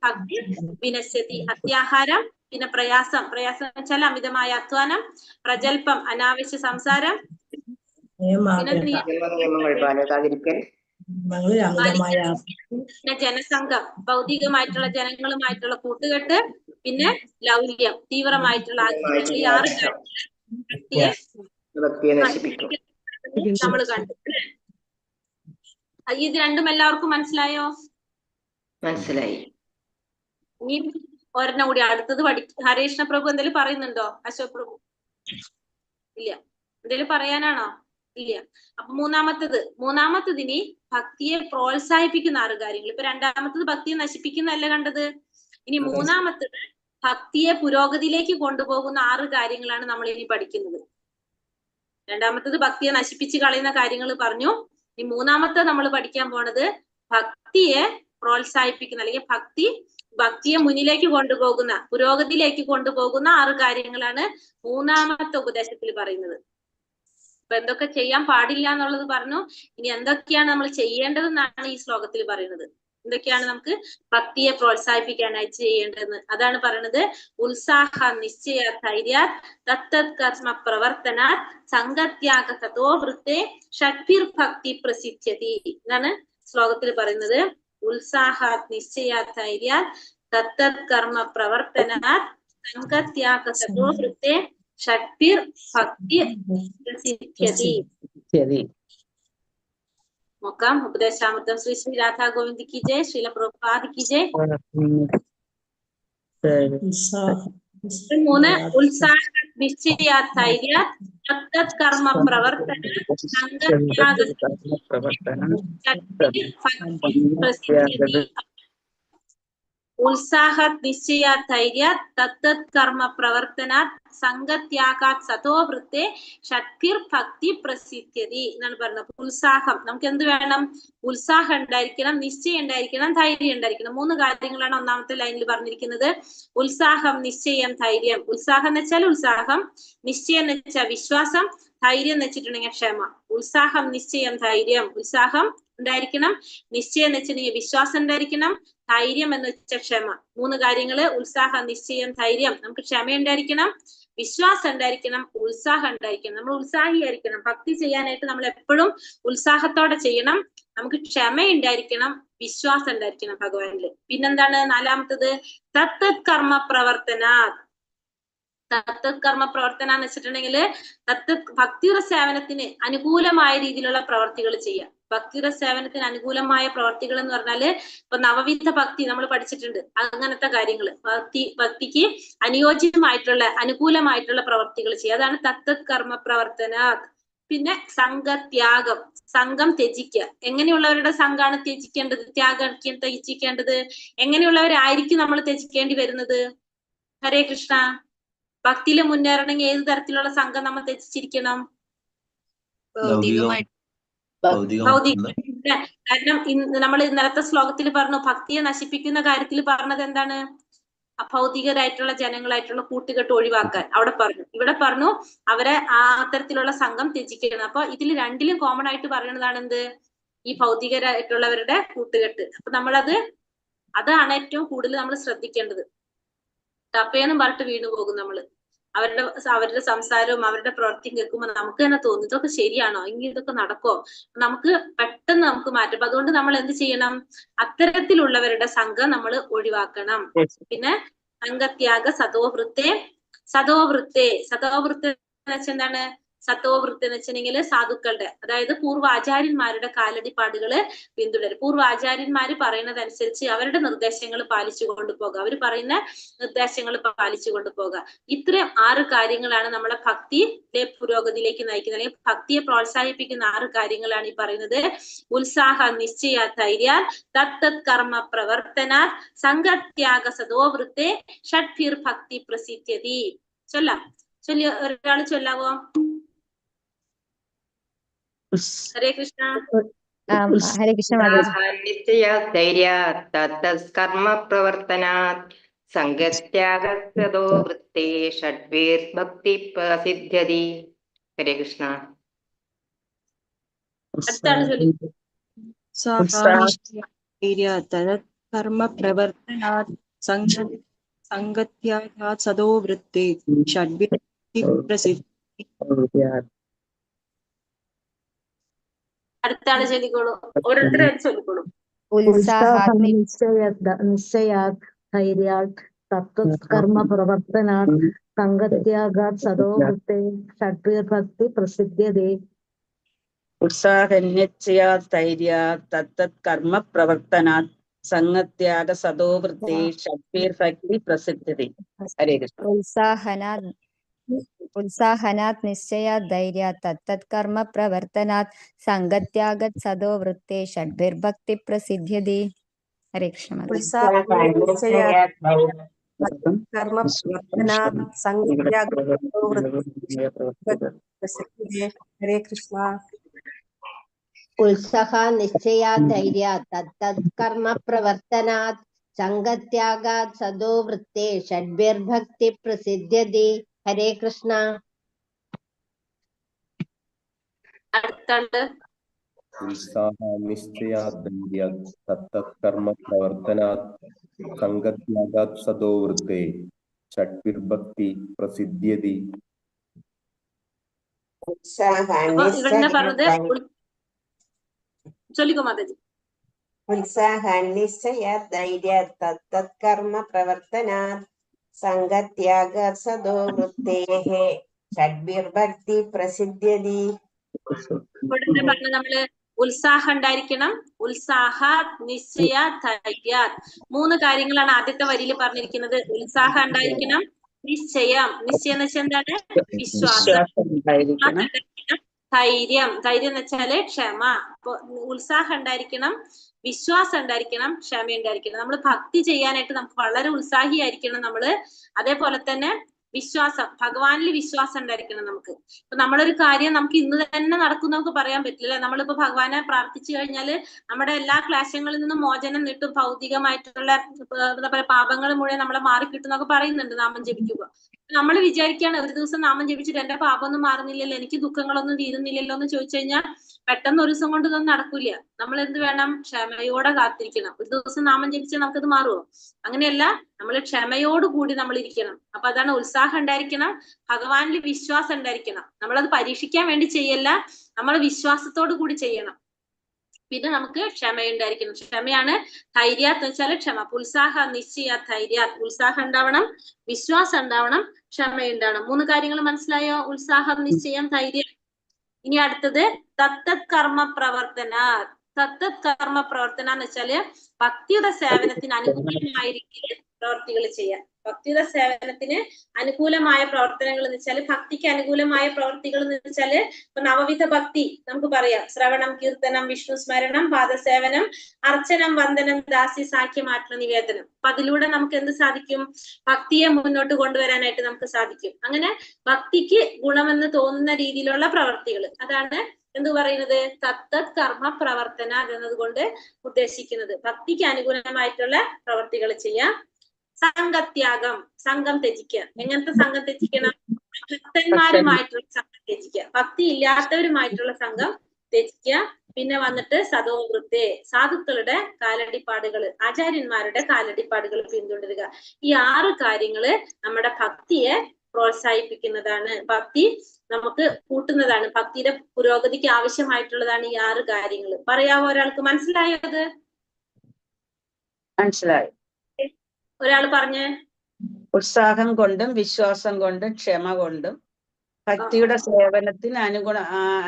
ഭക്തി വിനശ്യതി. അത്യാഹാരം, പിന്നെ പ്രയാസം എന്ന് വെച്ചാൽ അമിതമായ അധ്വാനം, പ്രജൽപ്പം അനാവശ്യ സംസാരം, പിന്നെ ജനസംഘം ഭൗതികമായിട്ടുള്ള ജനങ്ങളുമായിട്ടുള്ള കൂട്ടുകെട്ട്, പിന്നെ ലൗല്യം തീവ്രമായിട്ടുള്ള ആഗ്രഹങ്ങൾ. ഈ 6 നമ്മൾ കണ്ടു. ഇത് രണ്ടും എല്ലാവർക്കും മനസ്സിലായോ? മനസ്സിലായി. ഇനി ഒരെണ്ണം കൂടി അടുത്തത് ഹരേകൃഷ്ണ പ്രഭു എന്തെങ്കിലും പറയുന്നുണ്ടോ? അശോക് പ്രഭു ഇല്ല. എന്തെങ്കിലും പറയാനാണോ? ഇല്ല. അപ്പൊ മൂന്നാമത്തത് ഇനി ഭക്തിയെ പ്രോത്സാഹിപ്പിക്കുന്ന 6 കാര്യങ്ങൾ. ഇപ്പൊ രണ്ടാമത്തത് ഭക്തിയെ നശിപ്പിക്കുന്നതല്ല കണ്ടത്. ഇനി മൂന്നാമത്തത് ഭക്തിയെ പുരോഗതിയിലേക്ക് കൊണ്ടുപോകുന്ന 6 കാര്യങ്ങളാണ് നമ്മൾ ഇനി പഠിക്കുന്നത്. രണ്ടാമത്തത് ഭക്തിയെ നശിപ്പിച്ച് കളയുന്ന കാര്യങ്ങൾ പറഞ്ഞു. ഈ മൂന്നാമത്തെ നമ്മൾ പഠിക്കാൻ പോണത് ഭക്തിയെ പ്രോത്സാഹിപ്പിക്കുന്ന, അല്ലെങ്കിൽ ഭക്തിയെ മുന്നിലേക്ക് കൊണ്ടുപോകുന്ന, പുരോഗതിയിലേക്ക് കൊണ്ടുപോകുന്ന 6 കാര്യങ്ങളാണ് മൂന്നാമത്തെ ഉപദേശത്തിൽ പറയുന്നത്. അപ്പൊ എന്തൊക്കെ ചെയ്യാൻ പാടില്ല എന്നുള്ളത് പറഞ്ഞു. ഇനി എന്തൊക്കെയാണ് നമ്മൾ ചെയ്യേണ്ടതെന്നാണ് ഈ ശ്ലോകത്തിൽ പറയുന്നത്. എന്തൊക്കെയാണ് നമുക്ക് ഭക്തിയെ പ്രോത്സാഹിപ്പിക്കാനായിട്ട് ചെയ്യേണ്ടതെന്ന് അതാണ് പറയുന്നത്. ഉത്സാഹ നിശ്ചയ ധൈര്യാത് തത്തത് കർമ്മ പ്രവർത്തനാത് സംഗത്യാഗ തതോ വൃത്തേ ഷഡ്ഭിർ ഭക്തി പ്രസിദ്ധ്യതി എന്നാണ് ശ്ലോകത്തിൽ പറയുന്നത്. ഉത്സാഹ നിശ്ചയ ധൈര്യാത് തത്തത് കർമ്മ പ്രവർത്തനാത് സംഗത്യാഗ തതോ വൃത്തേ ഷഡ്ഭിർ ഭക്തി പ്രസിദ്ധ്യതി. നോക്കാം. ഉപദേശാമൃതം ശ്രീ ശ്രീ രാധാ ഗോവിന്ദ് की जय, श्रील प्रभुपाद की जय. 3 ഉത്സാഹ നിശ്ചയ ധൈര്യ തത്തത് കർമ്മ പ്രവർത്തന സംഗത്യാഗ പ്രസിദ്ധ്യതി. ഉത്സാഹ നിശ്ചയ ധൈര്യ തത്തത് കർമ്മ പ്രവർത്തനാത് സംഗത്യാഗാത് സതോ വൃത്തേ ഷഡ്ഭിർ ഭക്തി പ്രസിദ്ധ്യതി എന്നാണ് പറഞ്ഞത്. ഉത്സാഹം, നമുക്ക് എന്ത് വേണം? ഉത്സാഹം ഉണ്ടായിരിക്കണം, നിശ്ചയം ഉണ്ടായിരിക്കണം, ധൈര്യം ഉണ്ടായിരിക്കണം. 3 കാര്യങ്ങളാണ് ഒന്നാമത്തെ ലൈനിൽ പറഞ്ഞിരിക്കുന്നത്. ഉത്സാഹം, നിശ്ചയം, ധൈര്യം. ഉത്സാഹം എന്ന് വെച്ചാൽ ഉത്സാഹം, നിശ്ചയം എന്ന് വെച്ചാൽ വിശ്വാസം, ധൈര്യം എന്ന് വെച്ചിട്ടുണ്ടെങ്കിൽ ക്ഷമ. ഉത്സാഹം, നിശ്ചയം, ധൈര്യം. ഉത്സാഹം ഉണ്ടായിരിക്കണം, നിശ്ചയം എന്ന് വെച്ചിട്ടുണ്ടെങ്കിൽ വിശ്വാസം ഉണ്ടായിരിക്കണം, ധൈര്യം എന്ന് വെച്ച ക്ഷമ. 3 കാര്യങ്ങള്. ഉത്സാഹം, നിശ്ചയം, ധൈര്യം. നമുക്ക് ക്ഷമ ഉണ്ടായിരിക്കണം, വിശ്വാസം ഉണ്ടായിരിക്കണം, ഉത്സാഹം ഉണ്ടായിരിക്കണം. നമ്മൾ ഉത്സാഹിയായിരിക്കണം. ഭക്തി ചെയ്യാനായിട്ട് നമ്മൾ എപ്പോഴും ഉത്സാഹത്തോടെ ചെയ്യണം. നമുക്ക് ക്ഷമ ഉണ്ടായിരിക്കണം, വിശ്വാസം ഉണ്ടായിരിക്കണം ഭഗവാനില്. പിന്നെന്താണ് 4മത്തത്? തത്തത് കർമ്മ പ്രവർത്തന. തത്തത് കർമ്മ പ്രവർത്തന എന്ന് വെച്ചിട്ടുണ്ടെങ്കിൽ ഭക്തിയുടെ സേവനത്തിന് അനുകൂലമായ രീതിയിലുള്ള പ്രവർത്തികൾ ചെയ്യാം. ഭക്തിയുടെ സേവനത്തിന് അനുകൂലമായ പ്രവർത്തികൾ എന്ന് പറഞ്ഞാല് ഇപ്പൊ നവവിധ ഭക്തി നമ്മൾ പഠിച്ചിട്ടുണ്ട്. അങ്ങനത്തെ കാര്യങ്ങൾ ഭക്തിക്ക് അനുയോജ്യമായിട്ടുള്ള അനുകൂലമായിട്ടുള്ള പ്രവർത്തികൾ ചെയ്യുക. അതാണ് തത്തത് കർമ്മ പ്രവർത്തന. പിന്നെ സംഘത്യാഗം, സംഘം ത്യജിക്കുക. എങ്ങനെയുള്ളവരുടെ സംഘമാണ് ത്യജിക്കേണ്ടത്, ത്യജിക്കേണ്ടത്? എങ്ങനെയുള്ളവരായിരിക്കും നമ്മൾ ത്യജിക്കേണ്ടി വരുന്നത്? ഹരേ കൃഷ്ണ. ഭക്തിയിൽ മുന്നേറണമെങ്കിൽ ഏത് തരത്തിലുള്ള സംഘം നമ്മൾ ത്യജിച്ചിരിക്കണം? ഭൗതിക. കാരണം നമ്മൾ ഇന്നലത്തെ ശ്ലോകത്തിൽ പറഞ്ഞു ഭക്തിയെ നശിപ്പിക്കുന്ന കാര്യത്തിൽ പറഞ്ഞത് എന്താണ്? അഭൗതികരായിട്ടുള്ള ജനങ്ങളായിട്ടുള്ള കൂട്ടുകെട്ട് ഒഴിവാക്കാൻ അവിടെ പറഞ്ഞു. ഇവിടെ പറഞ്ഞു അവരെ ആ അത്തരത്തിലുള്ള സംഘം ത്യജിക്കണം. അപ്പൊ ഇതിൽ രണ്ടിലും കോമൺ ആയിട്ട് പറയുന്നതാണ് എന്ത്? ഈ ഭൗതികരായിട്ടുള്ളവരുടെ കൂട്ടുകെട്ട്. അപ്പൊ അതാണ് ഏറ്റവും കൂടുതൽ നമ്മൾ ശ്രദ്ധിക്കേണ്ടത്. ടപ്പേന്നും പറഞ്ഞിട്ട് വീണു പോകും നമ്മള്. അവരുടെ സംസാരവും അവരുടെ പ്രവൃത്തിയും കേൾക്കുമ്പോൾ നമുക്ക് തന്നെ തോന്നും ഇതൊക്കെ ശരിയാണോ, ഇനി ഇതൊക്കെ നടക്കോ, നമുക്ക് പെട്ടെന്ന് നമുക്ക് മാറ്റും. അപ്പൊ അതുകൊണ്ട് നമ്മൾ എന്ത് ചെയ്യണം? അത്തരത്തിലുള്ളവരുടെ സംഘം നമ്മൾ ഒഴിവാക്കണം. പിന്നെ സംഘത്യാഗ സതോവൃത്തെ എന്ന് വെച്ചാൽ എന്താണ്? സത്തോവൃത്തി എന്ന് വെച്ചിട്ടുണ്ടെങ്കിൽ സാധുക്കളുടെ, അതായത് പൂർവാചാര്യന്മാരുടെ കാലടിപ്പാടുകള് പിന്തുടരും. പൂർവാചാര്യന്മാര് പറയുന്നതനുസരിച്ച് അവരുടെ നിർദ്ദേശങ്ങൾ പാലിച്ചു കൊണ്ടുപോകുക, അവർ പറയുന്ന നിർദ്ദേശങ്ങൾ പാലിച്ചു കൊണ്ടുപോകുക. ഇത്രയും 6 കാര്യങ്ങളാണ് നമ്മളെ ഭക്തിയിലെ പുരോഗതിയിലേക്ക് നയിക്കുന്നത്, അല്ലെങ്കിൽ ഭക്തിയെ പ്രോത്സാഹിപ്പിക്കുന്ന 6 കാര്യങ്ങളാണ് ഈ പറയുന്നത്. ഉത്സാഹ നിശ്ചയ ധൈര്യ തത്തത് കർമ്മ പ്രവർത്തന സംഘത്യാഗ സതോവൃത്തെ ഷഡ്ഭിർ ഭക്തി പ്രസിദ്ധ്യതി. ഒരാള് ചൊല്ലാവോ? ഹരേ കൃഷ്ണ. ഹരേ കൃഷ്ണ. കർമ്മ പ്രവർത്തനാത് സംഘത്യാഗോ വൃത്തേ ഷഡ്ഭിർ ഭക്തി പ്രസിദ്ധ്യതി. ഹരേ കൃഷ്ണ. അടുത്താണ് ചൊല്ലുന്നത്. കർമ്മ പ്രവർത്തനാത് സംഘത്യാഗാത് സദോ വൃത്തേ ഷഡ്ഭിർ ഭക്തി പ്രസിദ്ധ്യതി. അടുത്താണ് ചൊല്ലിക്കോളൂ. ഓരോരുത്തരും ചൊല്ലിക്കോളൂ. നിശ്ചയാത് ധൈര്യാത് തത്വത് കർമ്മ പ്രവർത്തനാത് സംഘത്യാഗാത് സദോ വൃത്തേ ഷഡ്ഭിർ ഭക്തി പ്രസിദ്ധ്യതേ. ഉത്സാഹന്യച്ഛയാത് ധൈര്യാത് തത്തത് കർമ്മ പ്രവർത്തനാത് സംഘത്യാഗ സദോ വൃത്തേ ഷഡ്ഭിർ ഭക്തി പ്രസിദ്ധ്യതേ. ഹരേ കൃഷ്ണ. ഉത്സാഹനാത് നിശ്ചയാത് ധൈര്യാത് തത്തത് കർമ്മ പ്രവർത്തനാത് സംഘത്യാഗത് സദോ വൃത്തേ ഷഡ്ഭിർ ഭക്തി പ്രസിദ്ധ്യതി. ഹരേ കൃഷ്ണ. ഹരേ കൃഷ്ണ. ഉത്സാഹ നിശ്ചയാത് ധൈര്യാത് തത്തത് കർമ്മ പ്രവർത്തനാത് സംഘത്യാഗാത് സദോ വൃത്തേ ഷഡ്ഭിർ ഭക്തി പ്രസിദ്ധ്യതി. ഹരേ കൃഷ്ണ. അടുത്തുണ്ട് ഉത്സാഹ നിശ്ചയാത് ധൈര്യാത് തത്തത് കർമ്മ പ്രവർത്തനാത് സംഘത്യാഗാത് സദോ വൃത്തേ ഷഡ്ഭിർ ഭക്തി പ്രസിദ്ധ്യതി. ഇവിടെ പറഞ്ഞത് ചൊല്ലിക്കോ മാതാജി. ഉത്സാഹ നിശ്ചയ ധൈര്യ തത്തത് കർമ്മ പ്രവർത്തനാത് സംഘത്യാഗ സദോ വൃത്തേഃ ഷഡ്ഭിർ ഭക്തി പ്രസിദ്ധ്യതി. പറഞ്ഞ നമ്മള് ഉത്സാഹം ഉണ്ടായിരിക്കണം. ഉത്സാഹ നിശ്ചയ ധൈര്യ 3 കാര്യങ്ങളാണ് ആദ്യത്തെ വരിയിൽ പറഞ്ഞിരിക്കുന്നത്. ഉത്സാഹം ഉണ്ടായിരിക്കണം, നിശ്ചയം എന്ന് വെച്ചാൽ എന്താണ്? വിശ്വാസം. ധൈര്യം എന്ന് വെച്ചാല് ക്ഷമ. അപ്പൊ ഉത്സാഹം ഉണ്ടായിരിക്കണം, വിശ്വാസം ഉണ്ടായിരിക്കണം, ക്ഷമ ഉണ്ടായിരിക്കണം. നമ്മൾ ഭക്തി ചെയ്യാനായിട്ട് നമുക്ക് വളരെ ഉത്സാഹിയായിരിക്കണം നമ്മള്. അതേപോലെ തന്നെ വിശ്വാസം, ഭഗവാനിൽ വിശ്വാസം ഉണ്ടായിരിക്കണം നമുക്ക്. ഇപ്പൊ നമ്മളൊരു കാര്യം നമുക്ക് ഇന്ന് തന്നെ നടക്കും നമുക്ക് പറയാൻ പറ്റില്ല. നമ്മളിപ്പോ ഭഗവാനെ പ്രാർത്ഥിച്ചു കഴിഞ്ഞാല് നമ്മുടെ എല്ലാ ക്ലേശങ്ങളിൽ നിന്നും മോചനം കിട്ടും, ഭൗതികമായിട്ടുള്ള എന്താ പറയാ പാപങ്ങൾ മുഴുവൻ നമ്മളെ മാറിക്കിട്ടും എന്നൊക്കെ പറയുന്നുണ്ട് നാമം ജപിക്കുക. നമ്മൾ വിചാരിക്കുകയാണ് ഒരു ദിവസം നാമം ജപിച്ചിട്ട് എന്റെ പാപമൊന്നും മാറുന്നില്ലല്ലോ, എനിക്ക് ദുഃഖങ്ങളൊന്നും തീരുന്നില്ലല്ലോ എന്ന് ചോദിച്ചു കഴിഞ്ഞാൽ പെട്ടെന്ന് ഒരു ദിവസം കൊണ്ട് ഇതൊന്നും നടക്കില്ല. നമ്മൾ എന്ത് വേണം? ക്ഷമയോടെ കാത്തിരിക്കണം. ഒരു ദിവസം നാമം ജപിച്ചാൽ നമുക്കത് മാറുമോ? അങ്ങനെയല്ല, നമ്മൾ ക്ഷമയോട് കൂടി നമ്മൾ ഇരിക്കണം. അപ്പൊ അതാണ് ഉത്സാഹം ഉണ്ടായിരിക്കണം, ഭഗവാനിൽ വിശ്വാസം ഉണ്ടായിരിക്കണം. നമ്മളത് പരീക്ഷിക്കാൻ വേണ്ടി ചെയ്യല്ല, നമ്മൾ വിശ്വാസത്തോടു കൂടി ചെയ്യണം. പിന്നെ നമുക്ക് ക്ഷമയുണ്ടായിരിക്കണം. ക്ഷമയാണ് ധൈര്യാത്ത് എന്ന് വെച്ചാൽ ക്ഷമ. ഉത്സാഹ നിശ്ചയ ധൈര്യാത്ത്, ഉത്സാഹം ഉണ്ടാവണം, വിശ്വാസം ഉണ്ടാവണം, ക്ഷമയുണ്ടാവണം. 3 കാര്യങ്ങൾ മനസ്സിലായോ? ഉത്സാഹം, നിശ്ചയം, ധൈര്യം. ഇനി അടുത്തത് തത്തത് കർമ്മ പ്രവർത്തന. തത്തത് കർമ്മ പ്രവർത്തന എന്ന് വെച്ചാല് ഭക്തിയുടെ സേവനത്തിന് അനുകൂലമായ രീതിയിൽ പ്രവർത്തികൾ ചെയ്യാം. ഭക്തിയുടെ സേവനത്തിന് അനുകൂലമായ പ്രവർത്തനങ്ങൾ എന്ന് വെച്ചാല്, ഭക്തിക്ക് അനുകൂലമായ പ്രവർത്തികൾ എന്ന് വെച്ചാല് ഇപ്പൊ നവവിധ ഭക്തി നമുക്ക് പറയാം. ശ്രവണം, കീർത്തനം, വിഷ്ണു സ്മരണം, പാദസേവനം, അർച്ചനം, വന്ദനം, ദാസ്യ, സാഖ്യം, ആത്മനിവേദനം. അപ്പൊ അതിലൂടെ നമുക്ക് എന്ത് സാധിക്കും? ഭക്തിയെ മുന്നോട്ട് കൊണ്ടുവരാനായിട്ട് നമുക്ക് സാധിക്കും. അങ്ങനെ ഭക്തിക്ക് ഗുണമെന്ന് തോന്നുന്ന രീതിയിലുള്ള പ്രവർത്തികൾ, അതാണ് എന്ത് പറയുന്നത്? തത്തത് കർമ്മ പ്രവർത്തന എന്നതുകൊണ്ട് ഉദ്ദേശിക്കുന്നത്. ഭക്തിക്ക് അനുകൂലമായിട്ടുള്ള പ്രവർത്തികൾ ചെയ്യാം. സംഘത്യാഗം, സംഘം ത്യജിക്കുക. എങ്ങനത്തെ സംഘം ത്യജിക്കണം? ഭക്തന്മാരുമായിട്ടുള്ള സംഘം ത്യജിക്കുക, ഭക്തി ഇല്ലാത്തവരുമായിട്ടുള്ള സംഘം ത്യജിക്കുക. പിന്നെ വന്നിട്ട് സദോവൃത്തെ, സാധുക്കളുടെ കാലടിപ്പാടുകൾ, ആചാര്യന്മാരുടെ കാലടിപ്പാടുകൾ പിന്തുടരുക. ഈ 6 കാര്യങ്ങള് നമ്മുടെ ഭക്തിയെ പ്രോത്സാഹിപ്പിക്കുന്നതാണ്, ഭക്തി നമുക്ക് കൂട്ടുന്നതാണ്, ഭക്തിയുടെ പുരോഗതിക്ക് ആവശ്യമായിട്ടുള്ളതാണ് ഈ 6 കാര്യങ്ങൾ. പറയാവോ ഒരാൾക്ക്? മനസ്സിലായോ അത്? മനസ്സിലായി. ഒരാൾ പറഞ്ഞേ. ഉത്സാഹം കൊണ്ടും വിശ്വാസം കൊണ്ടും ക്ഷമ കൊണ്ടും ഭക്തിയുടെ സേവനത്തിന്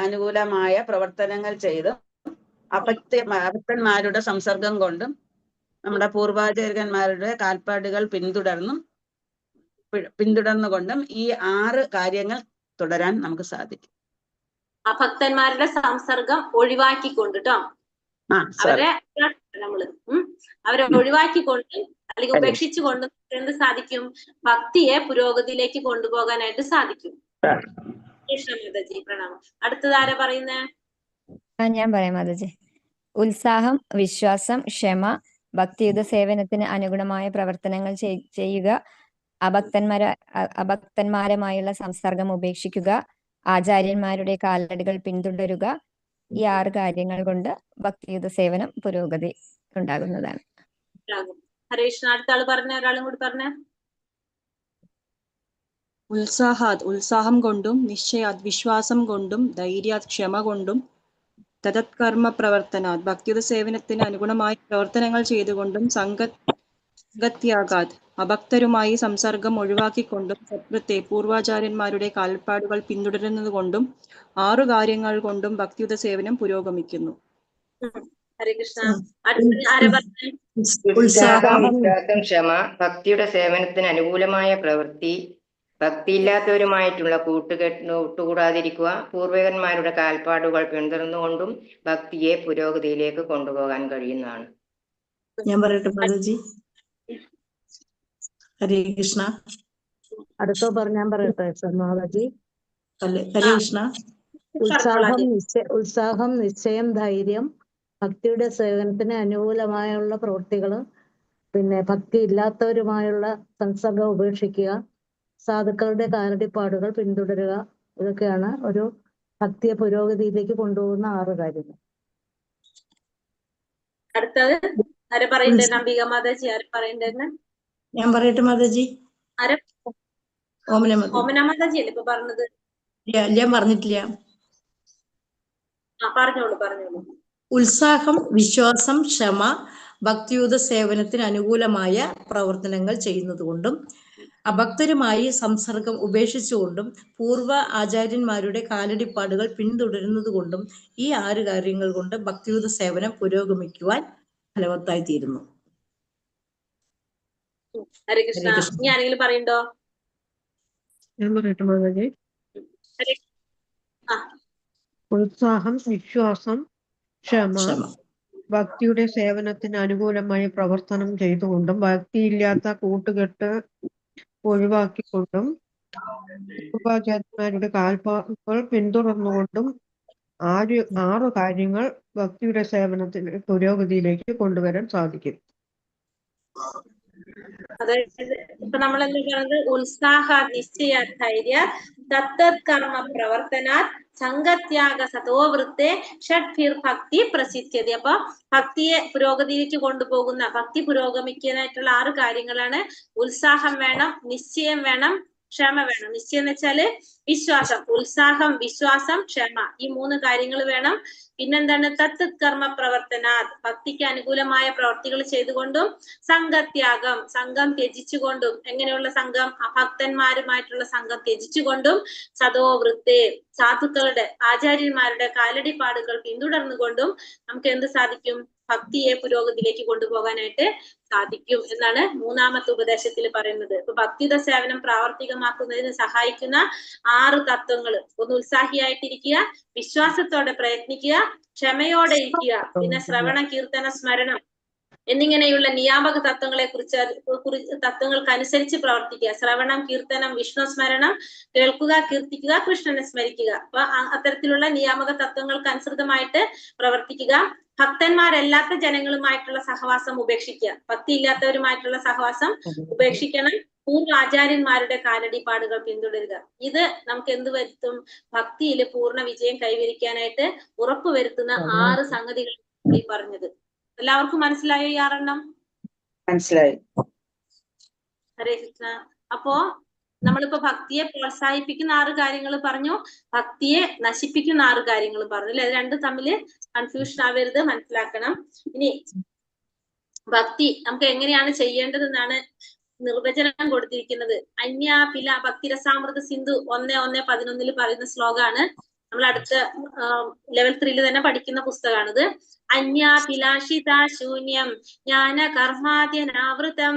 അനുകൂലമായ പ്രവർത്തനങ്ങൾ ചെയ്തും ഭക്തന്മാരുടെ സംസർഗം കൊണ്ടും നമ്മുടെ പൂർവാചാര്യന്മാരുടെ കാൽപ്പാടുകൾ പിന്തുടർന്നുകൊണ്ടും ഈ 6 കാര്യങ്ങൾ തുടരാൻ നമുക്ക് സാധിക്കും. ആ ഭക്തന്മാരുടെ സംസർഗം ഒഴിവാക്കിക്കൊണ്ട് ട്ടോ, അവരെ ഒഴിവാക്കിക്കൊണ്ട് അല്ലെങ്കിൽ ഉപേക്ഷിച്ചുകൊണ്ട് എന്ത് സാധിക്കും? ഭക്തിയെ പുരോഗതിയിലേക്ക് കൊണ്ടുപോകാനായിട്ട് സാധിക്കും. മാതാജി പ്രണാമം. അടുത്തത് ആരാ പറയുന്നേ? ഞാൻ പറയാം മാതാജി. ഉത്സാഹം, വിശ്വാസം, ക്ഷമ, ഭക്തിയുത സേവനത്തിന് അനുഗുണമായ പ്രവർത്തനങ്ങൾ ചെയ്യുക, അഭക്തന്മാരുമായുള്ള സംസർഗം ഉപേക്ഷിക്കുക, ആചാര്യന്മാരുടെ കാലടികൾ പിന്തുടരുക. ഈ 6 കാര്യങ്ങൾ കൊണ്ട് ഭക്തിയുത സേവനം പുരോഗതി ഉണ്ടാകുന്നതാണ്. ഹരേ കൃഷ്ണ. അടുത്ത ആള് പറഞ്ഞ, ഒരാളും കൂടി പറഞ്ഞ. ഉത്സാഹം കൊണ്ടും നിശ്ചയാത് വിശ്വാസം കൊണ്ടും ധൈര്യാത് ക്ഷമ കൊണ്ടും തദത്കർമ്മ പ്രവർത്തനാത് ഭക്തിയുത സേവനത്തിന് അനുഗുണമായി പ്രവർത്തനങ്ങൾ ചെയ്തുകൊണ്ടും സംഗത്യാഗാത് അഭക്തരുമായി സംസർഗം ഒഴിവാക്കിക്കൊണ്ടും സത്വത്തെ പൂർവാചാര്യന്മാരുടെ കാൽപ്പാടുകൾ പിന്തുടരുന്നത് കൊണ്ടും 6 കാര്യങ്ങൾ കൊണ്ടും ഭക്തിയുത സേവനം പുരോഗമിക്കുന്നു. ഹരേ കൃഷ്ണ. ആരാ പറഞ്ഞേ? ഉത്സാഹം, വിശ്വാസം, ക്ഷമ, ഭക്തിയുടെ സേവനത്തിന് അനുകൂലമായ പ്രവൃത്തി, ഭക്തിയില്ലാത്തവരുമായിട്ടുള്ള കൂട്ടുകൂടാതിരിക്കുക, പൂർവികന്മാരുടെ കാൽപ്പാടുകൾ പിന്തുടർന്നുകൊണ്ടും ഭക്തിയെ പുരോഗതിയിലേക്ക് കൊണ്ടുപോകാൻ കഴിയുന്നതാണ്. ഞാൻ പറയട്ടെ മാതാജി? ഹരേ കൃഷ്ണ. അടുത്ത ഞാൻ പറയട്ടെ മാതാജി? ഹരേ കൃഷ്ണ. ഉത്സാഹം, നിശ്ചയം, ധൈര്യം, ഭക്തിയുടെ സേവനത്തിന് അനുകൂലമായുള്ള പ്രവൃത്തികള്, പിന്നെ ഭക്തി ഇല്ലാത്തവരുമായുള്ള സംസർഗം ഉപേക്ഷിക്കുക, സാധുക്കളുടെ കാലടിപ്പാടുകൾ പിന്തുടരുക. ഇതൊക്കെയാണ് ഒരു ഭക്തിയെ പുരോഗതിയിലേക്ക് കൊണ്ടുപോകുന്ന 6 കാര്യങ്ങൾ. അടുത്തത് ആരെ പറയണ്ടേ? നമ്പിക മാതാജി ആരെ പറയണ്ടെന്ന്? ഞാൻ പറയട്ടെ മാതാജി? ഓമന മാതാജി അല്ലേ ഇപ്പൊ പറഞ്ഞത്? ഞാൻ പറഞ്ഞിട്ടില്ല. പറഞ്ഞോളൂ. ഉത്സാഹം, വിശ്വാസം, ക്ഷമ, ഭക്തിയുത സേവനത്തിന് അനുകൂലമായ പ്രവർത്തനങ്ങൾ ചെയ്യുന്നതുകൊണ്ടും അഭക്തരുമായി സംസർഗം ഉപേക്ഷിച്ചുകൊണ്ടും പൂർവ്വ ആചാര്യന്മാരുടെ കാലടിപ്പാടുകൾ പിന്തുടരുന്നത് കൊണ്ടും ഈ 6 കാര്യങ്ങൾ കൊണ്ട് ഭക്തിയുത സേവനം പുരോഗമിക്കുവാൻ ഫലവത്തായി തീരുന്നു. ഹരേ കൃഷ്ണ. ഇനി ആരെങ്കിലും പറയണ്ടോ? ഞാൻ പറയട്ടെ മാതാജി? ഉത്സാഹം, വിശ്വാസം, ക്ഷമ, ഭക്തിയുടെ സേവനത്തിന് അനുകൂലമായി പ്രവർത്തനം ചെയ്തുകൊണ്ടും ഭക്തിയില്ലാത്ത കൂട്ടുകെട്ട് ഒഴിവാക്കിക്കൊണ്ടും പൂർവാചാര്യന്മാരുടെ കാൽപ്പാടുകൾ പിന്തുടർന്നുകൊണ്ടും 6 കാര്യങ്ങൾ ഭക്തിയുടെ സേവനത്തിന് പുരോഗതിയിലേക്ക് കൊണ്ടുവരാൻ സാധിക്കും. അതായത് ഇപ്പൊ നമ്മൾ എന്താ പറയുന്നത്? ഉത്സാഹ, നിശ്ചയ, ധൈര്യ, തത്തത്കർമ്മ പ്രവർത്തനാത് സംഗത്യാഗ സതോവൃത്തെ ഷഡ്ഭിർ ഭക്തി പ്രസിദ്ധ്യതി. അപ്പൊ ഭക്തിയെ പുരോഗതിയിലേക്ക് കൊണ്ടുപോകുന്ന, ഭക്തി പുരോഗമിക്കാനായിട്ടുള്ള 6 കാര്യങ്ങളാണ്. ഉത്സാഹം വേണം, നിശ്ചയം വേണം, ക്ഷമ വേണം. നിശ്ചയം എന്ന് വെച്ചാല് വിശ്വാസം. ഉത്സാഹം, വിശ്വാസം, ക്ഷമ, ഈ 3 കാര്യങ്ങൾ വേണം. പിന്നെന്താണ്? തത്കർമ്മ പ്രവർത്തനാത് ഭക്തിക്ക് അനുകൂലമായ പ്രവർത്തികൾ ചെയ്തുകൊണ്ടും സംഘത്യാഗം സംഘം ത്യജിച്ചുകൊണ്ടും. എങ്ങനെയുള്ള സംഘം? അഭക്തന്മാരുമായിട്ടുള്ള സംഘം ത്യജിച്ചുകൊണ്ടും സദോവൃത്തെ സാധുക്കളുടെ ആചാര്യന്മാരുടെ കാലടിപ്പാടുകൾ പിന്തുടർന്നുകൊണ്ടും നമുക്ക് എന്ത് സാധിക്കും? ഭക്തിയെ പുരോഗതിയിലേക്ക് കൊണ്ടുപോകാനായിട്ട് സാധിക്കും എന്നാണ് 3ാമത്തെ ഉപദേശത്തിൽ പറയുന്നത്. ഇപ്പൊ ഭക്തിയുടെ സേവനം പ്രാവർത്തികമാക്കുന്നതിന് സഹായിക്കുന്ന 6 തത്വങ്ങൾ. ഒന്ന് ഉത്സാഹിയായിട്ടിരിക്കുക, വിശ്വാസത്തോടെ പ്രയത്നിക്കുക, ക്ഷമയോടെ ഇരിക്കുക, പിന്നെ ശ്രവണ, കീർത്തന, സ്മരണം എന്നിങ്ങനെയുള്ള നിയാമക തത്വങ്ങൾക്കനുസരിച്ച് പ്രവർത്തിക്കുക. ശ്രവണം, കീർത്തനം, വിഷ്ണു സ്മരണം, കേൾക്കുക, കീർത്തിക്കുക, കൃഷ്ണനെ സ്മരിക്കുക. അപ്പൊ അത്തരത്തിലുള്ള നിയാമക തത്വങ്ങൾക്ക് അനുസൃതമായിട്ട് പ്രവർത്തിക്കുക. ഭക്തന്മാരല്ലാത്ത ജനങ്ങളുമായിട്ടുള്ള സഹവാസം ഉപേക്ഷിക്കുക. ഭക്തി ഇല്ലാത്തവരുമായിട്ടുള്ള സഹവാസം ഉപേക്ഷിക്കണം. പൂർവ്വ ആചാര്യന്മാരുടെ കാലടിപ്പാടുകൾ പിന്തുടരുക. ഇത് നമുക്ക് എന്ത് വരുത്തും? ഭക്തിയിൽ പൂർണ്ണ വിജയം കൈവരിക്കാനായിട്ട് ഉറപ്പുവരുത്തുന്ന 6 സംഗതികൾ ഈ പറഞ്ഞത്. എല്ലാവർക്കും മനസ്സിലായോ ഈ 6 മനസ്സിലായി. ഹരേ കൃഷ്ണ. അപ്പോ നമ്മളിപ്പോ ഭക്തിയെ പ്രോത്സാഹിപ്പിക്കുന്ന 6 കാര്യങ്ങൾ പറഞ്ഞു, ഭക്തിയെ നശിപ്പിക്കുന്ന 6 കാര്യങ്ങൾ പറഞ്ഞു അല്ലെ. അത് രണ്ടും തമ്മിൽ കൺഫ്യൂഷൻ ആവരുത്, മനസ്സിലാക്കണം. ഇനി ഭക്തി നമുക്ക് എങ്ങനെയാണ് ചെയ്യേണ്ടതെന്നാണ് നിർവചനം കൊടുത്തിരിക്കുന്നത്. അന്യാപില ഭക്തിരസാമൃത സിന്ധു 1:1-11 പറയുന്ന ശ്ലോകമാണ്. നമ്മൾ അടുത്ത ലെവൽ 3 തന്നെ പഠിക്കുന്ന പുസ്തകമാണിത്. അന്യാഭിലാഷിത ശൂന്യം ജ്ഞാന കർമാദ്യനാവൃതം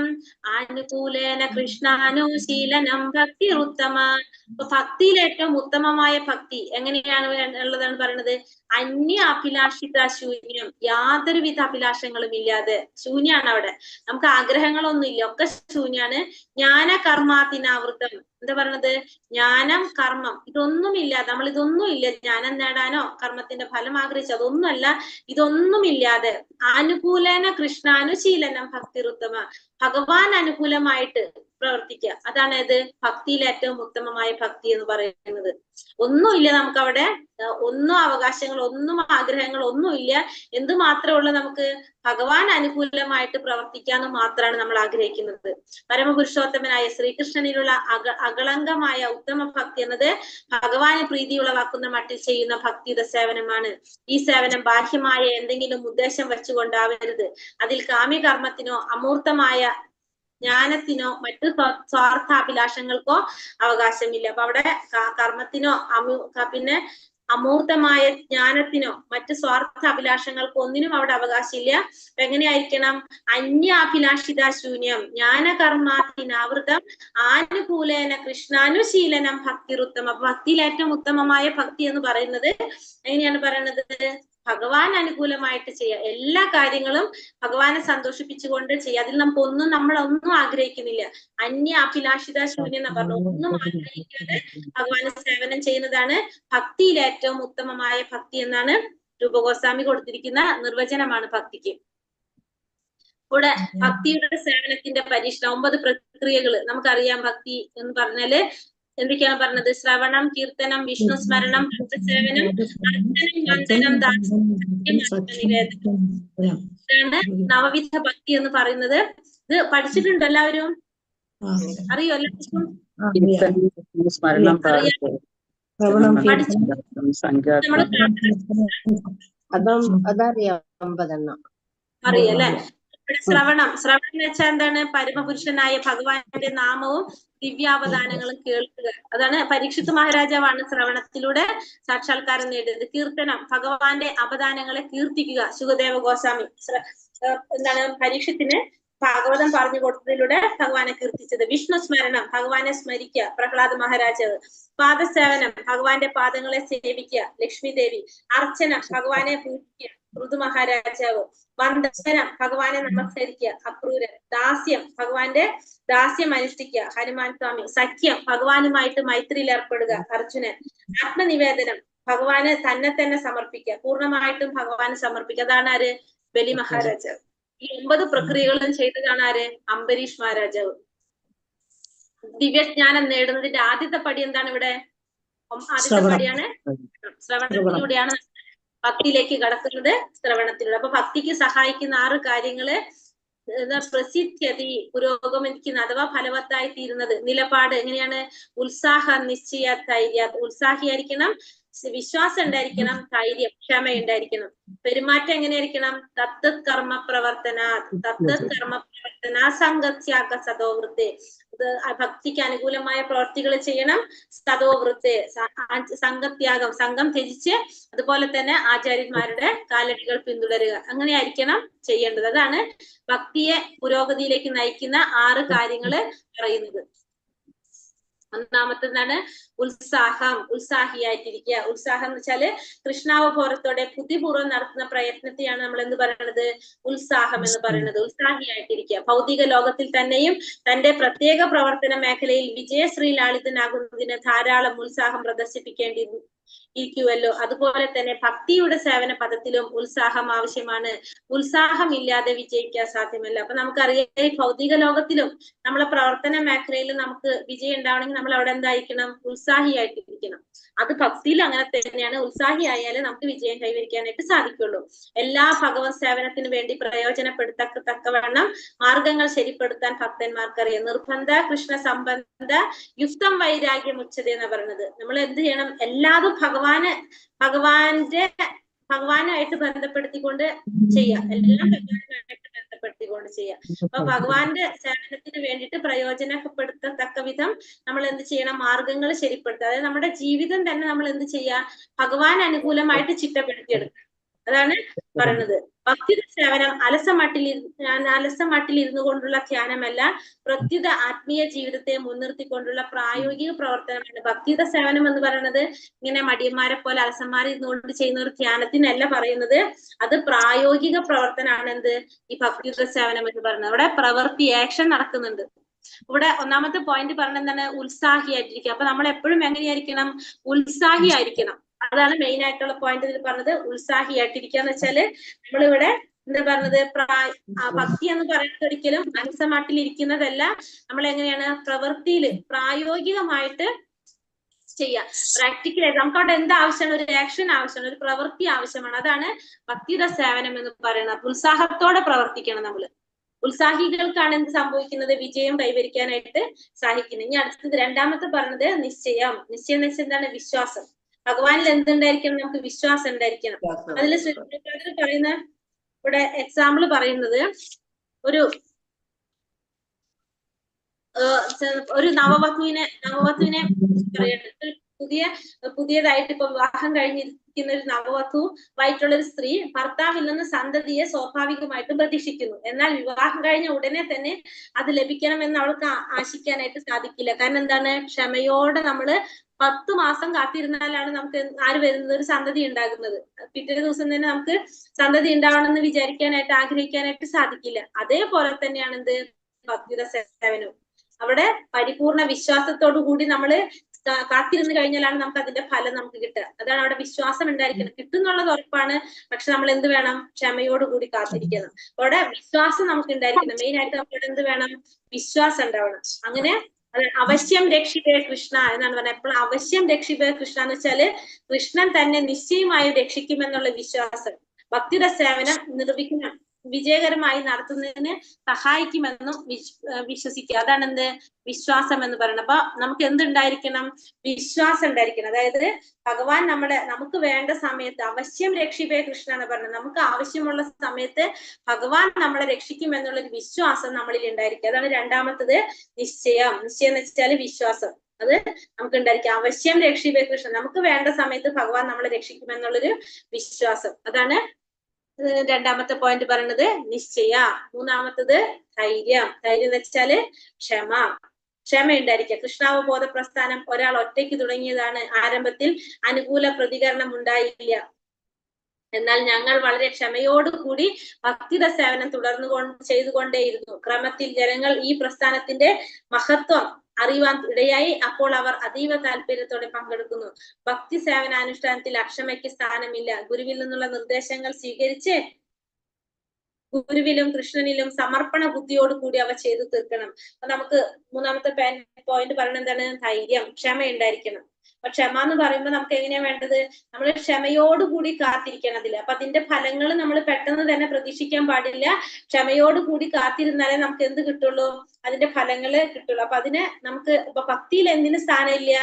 ആനുകൂലേന കൃഷ്ണാനുശീലനം ഭക്തിരുത്തമ. അപ്പൊ ഭക്തിയിൽ ഏറ്റവും ഉത്തമമായ ഭക്തി എങ്ങനെയാണ് ഉള്ളതാണ് പറയുന്നത്? അന്യ അഭിലാഷിത ശൂന്യം, യാതൊരുവിധ അഭിലാഷങ്ങളും ഇല്ലാതെ. ശൂന്യാണ് അവിടെ, നമുക്ക് ആഗ്രഹങ്ങളൊന്നും ഇല്ല, ഒക്കെ ശൂന്യാണ്. ജ്ഞാന കർമാതിനാവൃതം, എന്താ പറയണത്? ജ്ഞാനം കർമ്മം ഇതൊന്നുമില്ല, നമ്മൾ ഇതൊന്നും ഇല്ല, ജ്ഞാനം നേടാനോ കർമ്മത്തിന്റെ ഫലം ആഗ്രഹിച്ചു അതൊന്നുമല്ല, ഇതൊന്നുമില്ലാതെ അനുകൂലേന കൃഷ്ണാനുശീലനം ഭക്തിരുത്തമ, ഭഗവാൻ അനുകൂലമായിട്ട് പ്രവർത്തിക്കുക. അതാണ് ഇത് ഭക്തിയിൽ ഏറ്റവും ഉത്തമമായ ഭക്തി എന്ന് പറയുന്നത്. ഒന്നുമില്ല നമുക്ക് അവിടെ, ഒന്നും അവകാശങ്ങൾ, ഒന്നും ആഗ്രഹങ്ങൾ ഒന്നും ഇല്ല. എന്ത് മാത്രമേ ഉള്ളൂ നമുക്ക്? ഭഗവാൻ അനുകൂലമായിട്ട് പ്രവർത്തിക്കാന്ന് മാത്രമാണ് നമ്മൾ ആഗ്രഹിക്കുന്നത്. പരമപുരുഷോത്തമനായ ശ്രീകൃഷ്ണനിലുള്ള അകളങ്കമായ ഉത്തമ ഭക്തി എന്നത് ഭഗവാന് പ്രീതിയുളവാക്കുന്ന മട്ടിൽ ചെയ്യുന്ന ഭക്തിയുടെ സേവനമാണ്. ഈ സേവനം ബാഹ്യമായ എന്തെങ്കിലും ഉദ്ദേശം വെച്ചുകൊണ്ടാവരുത്. അതിൽ കാമ്യകർമ്മത്തിനോ അമൂർത്തമായ ജ്ഞാനത്തിനോ മറ്റു സ്വാർത്ഥാഭിലാഷങ്ങൾക്കോ അവകാശമില്ല. അപ്പൊ അവിടെ കർമ്മത്തിനോ പിന്നെ അമൂർത്തമായ ജ്ഞാനത്തിനോ മറ്റു സ്വാർത്ഥ അഭിലാഷങ്ങൾക്കോ ഒന്നിനും അവിടെ അവകാശമില്ല. അപ്പൊ എങ്ങനെയായിരിക്കണം? അന്യാഭിലാഷിത ശൂന്യം ജ്ഞാനകർമാതിനാവൃതം ആനുകൂലേന കൃഷ്ണാനുശീലനം ഭക്തിരുത്തമ. ഭക്തിയിൽ ഏറ്റവും ഉത്തമമായ ഭക്തി എന്ന് പറയുന്നത് എങ്ങനെയാണ് പറയുന്നത്? ഭഗവാൻ അനുകൂലമായിട്ട് ചെയ്യുക. എല്ലാ കാര്യങ്ങളും ഭഗവാനെ സന്തോഷിപ്പിച്ചുകൊണ്ട് ചെയ്യുക. അതിൽ നമ്മളൊന്നും ആഗ്രഹിക്കുന്നില്ല. അന്യ അഭിലാഷിത ശൂന്യം എന്ന് പറഞ്ഞു, ഒന്നും ആഗ്രഹിക്കാതെ ഭഗവാന് സേവനം ചെയ്യുന്നതാണ് ഭക്തിയിൽ ഏറ്റവും ഉത്തമമായ ഭക്തി എന്നാണ് രൂപഗോസ്വാമി കൊടുത്തിരിക്കുന്ന നിർവചനമാണ് ഭക്തിക്ക്. ഇവിടെ ഭക്തിയുടെ സേവനത്തിന്റെ പരീക്ഷണം 9 പ്രക്രിയകൾ നമുക്കറിയാം. ഭക്തി എന്ന് പറഞ്ഞാല് എന്തൊക്കെയാണ് പറഞ്ഞത്? ശ്രവണം, കീർത്തനം, വിഷ്ണു സ്മരണം, ഭക്തസേവനം, അർച്ചനം, വന്ദനം, നിവേദനം. ഇതാണ് നവവിധ ഭക്തി എന്ന് പറയുന്നത്. ഇത് പഠിച്ചിട്ടുണ്ട് എല്ലാവരും? അറിയോ എല്ലാവർക്കും? അതറിയാം 9 അറിയല്ലേ? ശ്രവണം എന്ന് വെച്ചാൽ എന്താണ്? പരമപുരുഷനായ ഭഗവാന്റെ നാമവും ദിവ്യാവദാനങ്ങളും കേൾക്കുക. അതാണ് പരീക്ഷിത് മഹാരാജാവാണ് ശ്രവണത്തിലൂടെ സാക്ഷാത്കാരം നേടിയത്. കീർത്തനം, ഭഗവാന്റെ അവദാനങ്ങളെ കീർത്തിക്കുക. ശുകദേവ ഗോസ്വാമി എന്താണ് പരീക്ഷത്തിന് ഭാഗവതം പറഞ്ഞു കൊടുത്തതിലൂടെ ഭഗവാനെ കീർത്തിച്ചത്. വിഷ്ണു സ്മരണം, ഭഗവാനെ സ്മരിക്കുക. പ്രഹ്ലാദ മഹാരാജാവ്. പാദസേവനം, ഭഗവാന്റെ പാദങ്ങളെ സേവിക്കുക. ലക്ഷ്മി ദേവി. അർച്ചനം, ഭഗവാനെ പൂജിക്കുക. ഋതു മഹാരാജാവ്. വന്ദനം, ഭഗവാനെ നമസ്കരിക്കുക. അക്രൂരൻ. ദാസ്യം, ഭഗവാന്റെ ദാസ്യം അനുഷ്ഠിക്കുക. ഹനുമാൻ സ്വാമി. സഖ്യം, ഭഗവാനുമായിട്ട് മൈത്രിയിൽ ഏർപ്പെടുക. അർജുനൻ. ആത്മനിവേദനം, ഭഗവാന് തന്നെ സമർപ്പിക്കുക, പൂർണ്ണമായിട്ടും ഭഗവാന് സമർപ്പിക്കുക. അതാണ് ആര്? ബലി മഹാരാജാവ്. ഈ 9 പ്രക്രിയകളും ചെയ്തതാണ് ആര്? അംബരീഷ് മഹാരാജാവ്. ദിവ്യജ്ഞാനം നേടുന്നതിന്റെ ആദ്യത്തെ പടി എന്താണ് ഇവിടെ? ആദ്യത്തെ പടിയാണ് ശ്രവണത്തിലൂടെയാണ് ഭക്തിയിലേക്ക് കടക്കുന്നത്. ശ്രവണത്തിലൂടെ. അപ്പൊ ഭക്തിക്ക് സഹായിക്കുന്ന 6 കാര്യങ്ങള് പ്രസിദ്ധ്യതി, പുരോഗമിക്കുന്ന അഥവാ ഫലവത്തായി തീരുന്നത്. നിലപാട് എങ്ങനെയാണ്? ഉത്സാഹ നിശ്ചയ ധൈര്യ, ഉത്സാഹിയായിരിക്കണം, വിശ്വാസം ഉണ്ടായിരിക്കണം, ധൈര്യം, ക്ഷമ ഉണ്ടായിരിക്കണം. പെരുമാറ്റം എങ്ങനെയായിരിക്കണം? തത്തത് കർമ്മ പ്രവർത്തന സംഗത്യാഗ സദോവൃത്തെ. ഭക്തിക്ക് അനുകൂലമായ പ്രവർത്തികൾ ചെയ്യണം. സദോവൃത്തെ, സംഘത്യാഗം, സംഘം ത്യജിച്ച് അതുപോലെ തന്നെ ആചാര്യന്മാരുടെ കാലടികൾ പിന്തുടരുക. അങ്ങനെയായിരിക്കണം ചെയ്യേണ്ടത്. അതാണ് ഭക്തിയെ പുരോഗതിയിലേക്ക് നയിക്കുന്ന 6 കാര്യങ്ങള് പറയുന്നത്. ഒന്നാമത്തേതാണ് ഉത്സാഹം, ഉത്സാഹിയായിട്ടിരിക്കുക. ഉത്സാഹം എന്ന് വെച്ചാല് കൃഷ്ണാവബോധത്തോടെ ബുദ്ധിപൂർവ്വം നടത്തുന്ന പ്രയത്നത്തെയാണ് നമ്മൾ എന്ത് പറയുന്നത്? ഉത്സാഹം എന്ന് പറയുന്നത്. ഉത്സാഹിയായിട്ടിരിക്കുക. ഭൗതിക ലോകത്തിൽ തന്നെയും തന്റെ പ്രത്യേക പ്രവർത്തന മേഖലയിൽ വിജയശ്രീലാളിതനാകുന്നതിന് ധാരാളം ഉത്സാഹം ഇരിക്കുമല്ലോ. അതുപോലെ തന്നെ ഭക്തിയുടെ സേവന പദത്തിലും ഉത്സാഹം ആവശ്യമാണ്. ഉത്സാഹമില്ലാതെ വിജയിക്കാൻ സാധ്യമല്ല. അപ്പൊ നമുക്കറിയാം ഈ ഭൗതിക ലോകത്തിലും നമ്മളെ പ്രവർത്തന മേഖലയിലും നമുക്ക് വിജയം ഉണ്ടാവണമെങ്കിൽ നമ്മൾ അവിടെ എന്തായിരിക്കണം? ഉത്സാഹിയായിട്ടിരിക്കണം. അത് ഭക്തിയിൽ അങ്ങനെ തന്നെയാണ്. ഉത്സാഹിയായാലേ നമുക്ക് വിജയം കൈവരിക്കാനായിട്ട് സാധിക്കുള്ളൂ. എല്ലാ ഭഗവത് സേവനത്തിന് വേണ്ടി പ്രയോജനപ്പെടുത്തക്കവണ്ണം മാർഗങ്ങൾ ശരിപ്പെടുത്താൻ ഭക്തന്മാർക്കറിയാം. നിർബന്ധ കൃഷ്ണ സംബന്ധ യുക്തം വൈരാഗ്യം ഉച്ചത എന്ന് പറയുന്നത്. നമ്മൾ എന്ത് ചെയ്യണം? എല്ലാതും ഭഗവാനുമായിട്ട് ബന്ധപ്പെടുത്തിക്കൊണ്ട് ചെയ്യാം. എല്ലാം ഭഗവാനുമായിട്ട് ബന്ധപ്പെടുത്തിക്കൊണ്ട് ചെയ്യാം. അപ്പൊ ഭഗവാന്റെ സേവനത്തിന് വേണ്ടിയിട്ട് പ്രയോജനപ്പെടുത്തത്തക്ക വിധം നമ്മൾ എന്ത് ചെയ്യണം? മാർഗങ്ങൾ ശരിപ്പെടുത്തുക. അതായത് നമ്മുടെ ജീവിതം തന്നെ നമ്മൾ എന്ത് ചെയ്യുക? ഭഗവാൻ അനുകൂലമായിട്ട് ചിട്ടപ്പെടുത്തിയെടുക്കുക. അതാണ് പറയുന്നത്. ഭക്തിയുടെ സേവനം അലസമട്ടിൽ ഇരുന്നു കൊണ്ടുള്ള ധ്യാനമല്ല, പ്രത്യുത ആത്മീയ ജീവിതത്തെ മുൻനിർത്തിക്കൊണ്ടുള്ള പ്രായോഗിക പ്രവർത്തനമാണ്. ഭക്തിയുടെ സേവനം എന്ന് പറയുന്നത് ഇങ്ങനെ മടിയന്മാരെ പോലെ അലസന്മാരെ ഇരുന്നുകൊണ്ട് ചെയ്യുന്ന ഒരു ധ്യാനത്തിനല്ല പറയുന്നത്. അത് പ്രായോഗിക പ്രവർത്തനമാണ്. എന്ത് ഈ ഭക്തിയുടെ സേവനം എന്ന് പറയുന്നത്? അവിടെ പ്രവൃത്തി, ആക്ഷൻ നടക്കുന്നുണ്ട്. ഇവിടെ ഒന്നാമത്തെ പോയിന്റ് പറഞ്ഞത് എന്താണ്? ഉത്സാഹിയായിട്ടിരിക്കുക. അപ്പൊ നമ്മൾ എപ്പോഴും എങ്ങനെയായിരിക്കണം? ഉത്സാഹിയായിരിക്കണം. അതാണ് മെയിൻ ആയിട്ടുള്ള പോയിന്റ് ഇതിൽ പറഞ്ഞത്. ഉത്സാഹിയായിട്ടിരിക്കുക എന്ന് വെച്ചാല് നമ്മളിവിടെ എന്താ പറഞ്ഞത്? ഭക്തി എന്ന് പറയുന്നത് ഒരിക്കലും അലസമാട്ടിലിരിക്കുന്നതല്ല. നമ്മൾ എങ്ങനെയാണ്? പ്രവൃത്തിയില് പ്രായോഗികമായിട്ട് ചെയ്യാം. പ്രാക്ടിക്കലായിട്ട് നമുക്ക് അവിടെ എന്ത് ആവശ്യമാണ്? ഒരു ആക്ഷൻ ആവശ്യമാണ്, ഒരു പ്രവൃത്തി ആവശ്യമാണ്. അതാണ് ഭക്തിയുടെ സേവനം എന്ന് പറയുന്നത്. ഉത്സാഹത്തോടെ പ്രവർത്തിക്കണം നമ്മള്. ഉത്സാഹികൾക്കാണ് എന്ത് സംഭവിക്കുന്നത്? വിജയം കൈവരിക്കാനായിട്ട് സാധിക്കുന്നത്. ഇനി അടുത്തത് രണ്ടാമത്തെ പറഞ്ഞത് നിശ്ചയം. നിശ്ചയം എന്ന് വെച്ചാൽ എന്താണ്? വിശ്വാസം. ഭഗവാനിൽ എന്തുണ്ടായിരിക്കണം? നമുക്ക് വിശ്വാസം ഉണ്ടായിരിക്കണം. അതിൽ പറയുന്ന ഇവിടെ എക്സാമ്പിൾ പറയുന്നത് ഒരു നവവധുവിനെ പറയട്ടെ. പുതിയതായിട്ട് ഇപ്പൊ വിവാഹം കഴിഞ്ഞിരിക്കുന്ന ഒരു നവവധുവായിട്ടുള്ള ഒരു സ്ത്രീ ഭർത്താവിൽ നിന്ന് സന്തതിയെ സ്വാഭാവികമായിട്ടും പ്രതീക്ഷിക്കുന്നു. എന്നാൽ വിവാഹം കഴിഞ്ഞ ഉടനെ തന്നെ അത് ലഭിക്കണമെന്ന് അവൾക്ക് ആശിക്കാനായിട്ട് സാധിക്കില്ല. കാരണം എന്താണ്? ക്ഷമയോടെ നമ്മള് 10 മാസം കാത്തിരുന്നാലാണ് നമുക്ക് ആര് വരുന്നത്? ഒരു സന്തതി ഉണ്ടാകുന്നത്. പിറ്റേ ദിവസം തന്നെ നമുക്ക് സന്തതി ഉണ്ടാവണമെന്ന് വിചാരിക്കാനായിട്ട് ആഗ്രഹിക്കാനായിട്ട് സാധിക്കില്ല. അതേപോലെ തന്നെയാണ് എന്ത്? ഭക്തിയുടെ സേവനവും. അവിടെ പരിപൂർണ വിശ്വാസത്തോടു കൂടി നമ്മള് കാത്തിരുന്ന് കഴിഞ്ഞാലാണ് നമുക്ക് അതിന്റെ ഫലം നമുക്ക് കിട്ടുക. അതാണ് അവിടെ വിശ്വാസം ഉണ്ടായിരിക്കണം. കിട്ടുന്നുള്ളത് ഉറപ്പാണ്. പക്ഷെ നമ്മൾ എന്ത് വേണം? ക്ഷമയോടുകൂടി കാത്തിരിക്കണം. അവിടെ വിശ്വാസം നമുക്ക് ഉണ്ടായിരിക്കണം. മെയിൻ ആയിട്ട് നമ്മുടെ എന്ത് വേണം? വിശ്വാസം ഉണ്ടാവണം. അങ്ങനെ അവശ്യം രക്ഷിതേ കൃഷ്ണ എന്നാണ് പറഞ്ഞത്. എപ്പോഴും അവശ്യം രക്ഷിതേ കൃഷ്ണ എന്ന് വെച്ചാല് കൃഷ്ണൻ തന്നെ നിശ്ചയമായും രക്ഷിക്കുമെന്നുള്ള വിശ്വാസം. ഭക്തിയുടെ സേവനം നിർവിഘ്നം വിജയകരമായി നടത്തുന്നതിന് സഹായിക്കുമെന്നും വിശ്വസിക്കുക. അതാണ് എന്ത്? വിശ്വാസം എന്ന് പറയുന്നത്. അപ്പൊ നമുക്ക് എന്തുണ്ടായിരിക്കണം? വിശ്വാസം ഉണ്ടായിരിക്കണം. അതായത് ഭഗവാൻ നമുക്ക് വേണ്ട സമയത്ത് അവശ്യം രക്ഷിപ്പേ കൃഷ്ണ എന്ന് പറഞ്ഞത്. നമുക്ക് ആവശ്യമുള്ള സമയത്ത് ഭഗവാൻ നമ്മളെ രക്ഷിക്കും എന്നുള്ളൊരു വിശ്വാസം നമ്മളിൽ ഉണ്ടായിരിക്കുക. അതാണ് രണ്ടാമത്തത് നിശ്ചയം. നിശ്ചയം എന്ന് വെച്ചാൽ വിശ്വാസം. അത് നമുക്ക് ഉണ്ടായിരിക്കും. അവശ്യം രക്ഷിപ്പേ കൃഷ്ണ, നമുക്ക് വേണ്ട സമയത്ത് ഭഗവാൻ നമ്മളെ രക്ഷിക്കും എന്നുള്ളൊരു വിശ്വാസം. അതാണ് രണ്ടാമത്തെ പോയിന്റ് പറയുന്നത് നിശ്ചയ. മൂന്നാമത്തത് ധൈര്യം. ധൈര്യം എന്ന് വെച്ചാല് ക്ഷമ. ക്ഷമ ഉണ്ടായിരിക്കുക. കൃഷ്ണാവബോധ പ്രസ്ഥാനം ഒരാൾ ഒറ്റയ്ക്ക് തുടങ്ങിയതാണ്. ആരംഭത്തിൽ അനുകൂല പ്രതികരണം ഉണ്ടായില്ല. എന്നാൽ ഞങ്ങൾ വളരെ ക്ഷമയോടുകൂടി ഭക്തിയുടെ സേവനം ചെയ്തുകൊണ്ടേയിരുന്നു. ക്രമത്തിൽ ജനങ്ങൾ ഈ പ്രസ്ഥാനത്തിന്റെ മഹത്വം അറിയുവാൻ ഇടയായി. അപ്പോൾ അവർ അതീവ താല്പര്യത്തോടെ പങ്കെടുക്കുന്നു. ഭക്തി സേവനാനുഷ്ഠാനത്തിൽ അക്ഷമയ്ക്ക് സ്ഥാനമില്ല. ഗുരുവിൽ നിന്നുള്ള നിർദ്ദേശങ്ങൾ സ്വീകരിച്ച് ഗുരുവിലും കൃഷ്ണനിലും സമർപ്പണ ബുദ്ധിയോട് കൂടി അവ ചെയ്തു തീർക്കണം. അപ്പൊ നമുക്ക് മൂന്നാമത്തെ പോയിന്റ് പറയുന്നത് എന്താണ്? ധൈര്യം, ക്ഷമ ഉണ്ടായിരിക്കണം. അപ്പൊ ക്ഷമ എന്ന് പറയുമ്പോൾ നമുക്ക് എങ്ങനെയാ വേണ്ടത്? നമ്മൾ ക്ഷമയോടുകൂടി കാത്തിരിക്കണം അതിൽ. അപ്പൊ അതിന്റെ ഫലങ്ങൾ നമ്മൾ പെട്ടെന്ന് തന്നെ പ്രതീക്ഷിക്കാൻ പാടില്ല. ക്ഷമയോടുകൂടി കാത്തിരുന്നാലേ നമുക്ക് എന്ത് കിട്ടുള്ളൂ? അതിന്റെ ഫലങ്ങള് കിട്ടുള്ളൂ. അപ്പൊ അതിന് നമുക്ക് ഇപ്പൊ ഭക്തിയിൽ എന്തിന് സ്ഥാനമില്ല?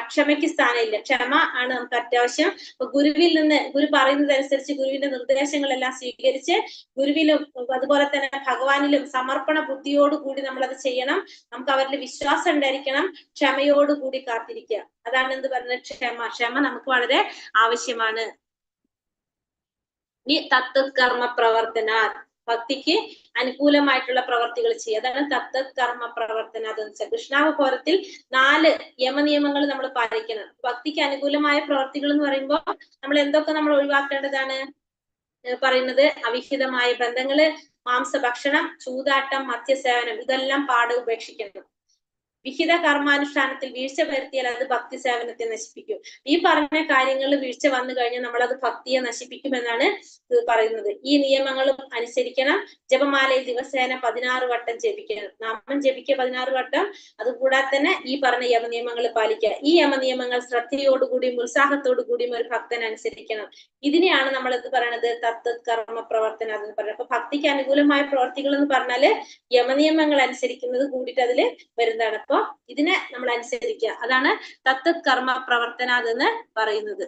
അക്ഷമയ്ക്ക് സ്ഥാനമില്ല. ക്ഷമ ആണ് നമുക്ക് അത്യാവശ്യം. അപ്പൊ ഗുരുവിൽ നിന്ന് ഗുരു പറയുന്നതനുസരിച്ച് ഗുരുവിന്റെ നിർദ്ദേശങ്ങളെല്ലാം സ്വീകരിച്ച് ഗുരുവിലും അതുപോലെ തന്നെ ഭഗവാനിലും സമർപ്പണ ബുദ്ധിയോടുകൂടി നമ്മൾ അത് ചെയ്യണം. നമുക്ക് അവരിൽ വിശ്വാസം ഉണ്ടായിരിക്കണം. ക്ഷമയോടുകൂടി കാത്തിരിക്കുക. അതാണ് എന്ത് പറയുന്നത്? ക്ഷമ. ക്ഷമ നമുക്ക് വളരെ ആവശ്യമാണ്. ഈ തത്കർമ്മ പ്രവർത്തന, ഭക്തിക്ക് അനുകൂലമായിട്ടുള്ള പ്രവർത്തികൾ ചെയ്യുക. അതാണ് തത്കർമ്മ പ്രവർത്തന. അതെന്ന് വെച്ചാൽ കൃഷ്ണാവബോധത്തിൽ 4 യമനിയമങ്ങൾ നമ്മൾ പാലിക്കണം. ഭക്തിക്ക് അനുകൂലമായ പ്രവർത്തികൾ എന്ന് പറയുമ്പോൾ നമ്മൾ എന്തൊക്കെ നമ്മൾ ഒഴിവാക്കേണ്ടതാണ് പറയുന്നത്? അവിഹിതമായ ബന്ധങ്ങള്, മാംസഭക്ഷണം, ചൂതാട്ടം, മദ്യസേവനം, ഇതെല്ലാം പാടെ ഉപേക്ഷിക്കണം. വിഹിത കർമാനുഷ്ഠാനത്തിൽ വീഴ്ച വരുത്തിയാൽ അത് ഭക്തി സേവനത്തെ നശിപ്പിക്കും. ഈ പറഞ്ഞ കാര്യങ്ങളിൽ വീഴ്ച വന്നു കഴിഞ്ഞാൽ നമ്മൾ അത് ഭക്തിയെ നശിപ്പിക്കുമെന്നാണ് പറയുന്നത്. ഈ നിയമങ്ങളും അനുസരിക്കണം. ജപമാലയിൽ ദിവസേന 16 വട്ടം ജപിക്കണം. നാമം ജപിക്കുക 16 വട്ടം. അതുകൂടാതെ തന്നെ ഈ പറഞ്ഞ യമനിയമങ്ങൾ പാലിക്കുക. ഈ യമനിയമങ്ങൾ ശ്രദ്ധയോടുകൂടിയും ഉത്സാഹത്തോടുകൂടിയും ഒരു ഭക്തൻ അനുസരിക്കണം. ഇതിനെയാണ് നമ്മൾ എന്ത് പറയണത്? തത്വ കർമ്മ പ്രവർത്തനം എന്ന് പറയുന്നത്. അപ്പൊ ഭക്തിക്ക് അനുകൂലമായ പ്രവർത്തികൾ എന്ന് പറഞ്ഞാല് യമനിയമങ്ങൾ അനുസരിക്കുന്നത് കൂടിയിട്ട് അതില് വരുന്നതാണ്. അപ്പൊ ഇതിനെ നമ്മൾ അനുസരിക്കുക. അതാണ് തത്വ കർമ്മ പ്രവർത്തന എന്ന് പറയുന്നത്.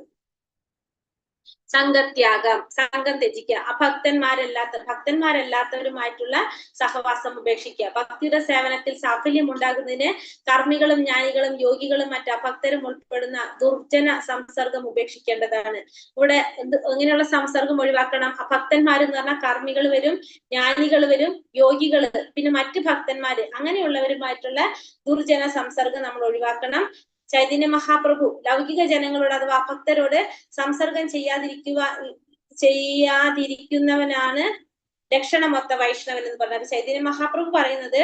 സംഘത്യാഗം, സംഘം ത്യജിക്കുക. ഭക്തന്മാരല്ലാത്തവരുമായിട്ടുള്ള സഹവാസം ഉപേക്ഷിക്കുക. ഭക്തിയുടെ സേവനത്തിൽ സാഫല്യം ഉണ്ടാകുന്നതിന് കർമ്മികളും ജ്ഞാനികളും യോഗികളും മറ്റ് അഭക്തരും ഉൾപ്പെടുന്ന ദുർജന സംസർഗം ഉപേക്ഷിക്കേണ്ടതാണ്. ഇവിടെ ഇങ്ങനെയുള്ള സംസർഗം ഒഴിവാക്കണം. അഭക്തന്മാരെന്ന് പറഞ്ഞാൽ കർമ്മികൾ വരും, ജ്ഞാനികൾ വരും, യോഗികള്, പിന്നെ മറ്റ് ഭക്തന്മാര്, അങ്ങനെയുള്ളവരുമായിട്ടുള്ള ദുർജന സംസർഗം നമ്മൾ ഒഴിവാക്കണം. ചൈതന്യ മഹാപ്രഭു ലൗകിക ജനങ്ങളോട് അഥവാ അഭക്തരോട് സംസർഗം ചെയ്യാതിരിക്കുന്നവനാണ് ലക്ഷണമൊത്ത വൈഷ്ണവൻ എന്ന് പറഞ്ഞത്. ചൈതന്യ മഹാപ്രഭു പറയുന്നത്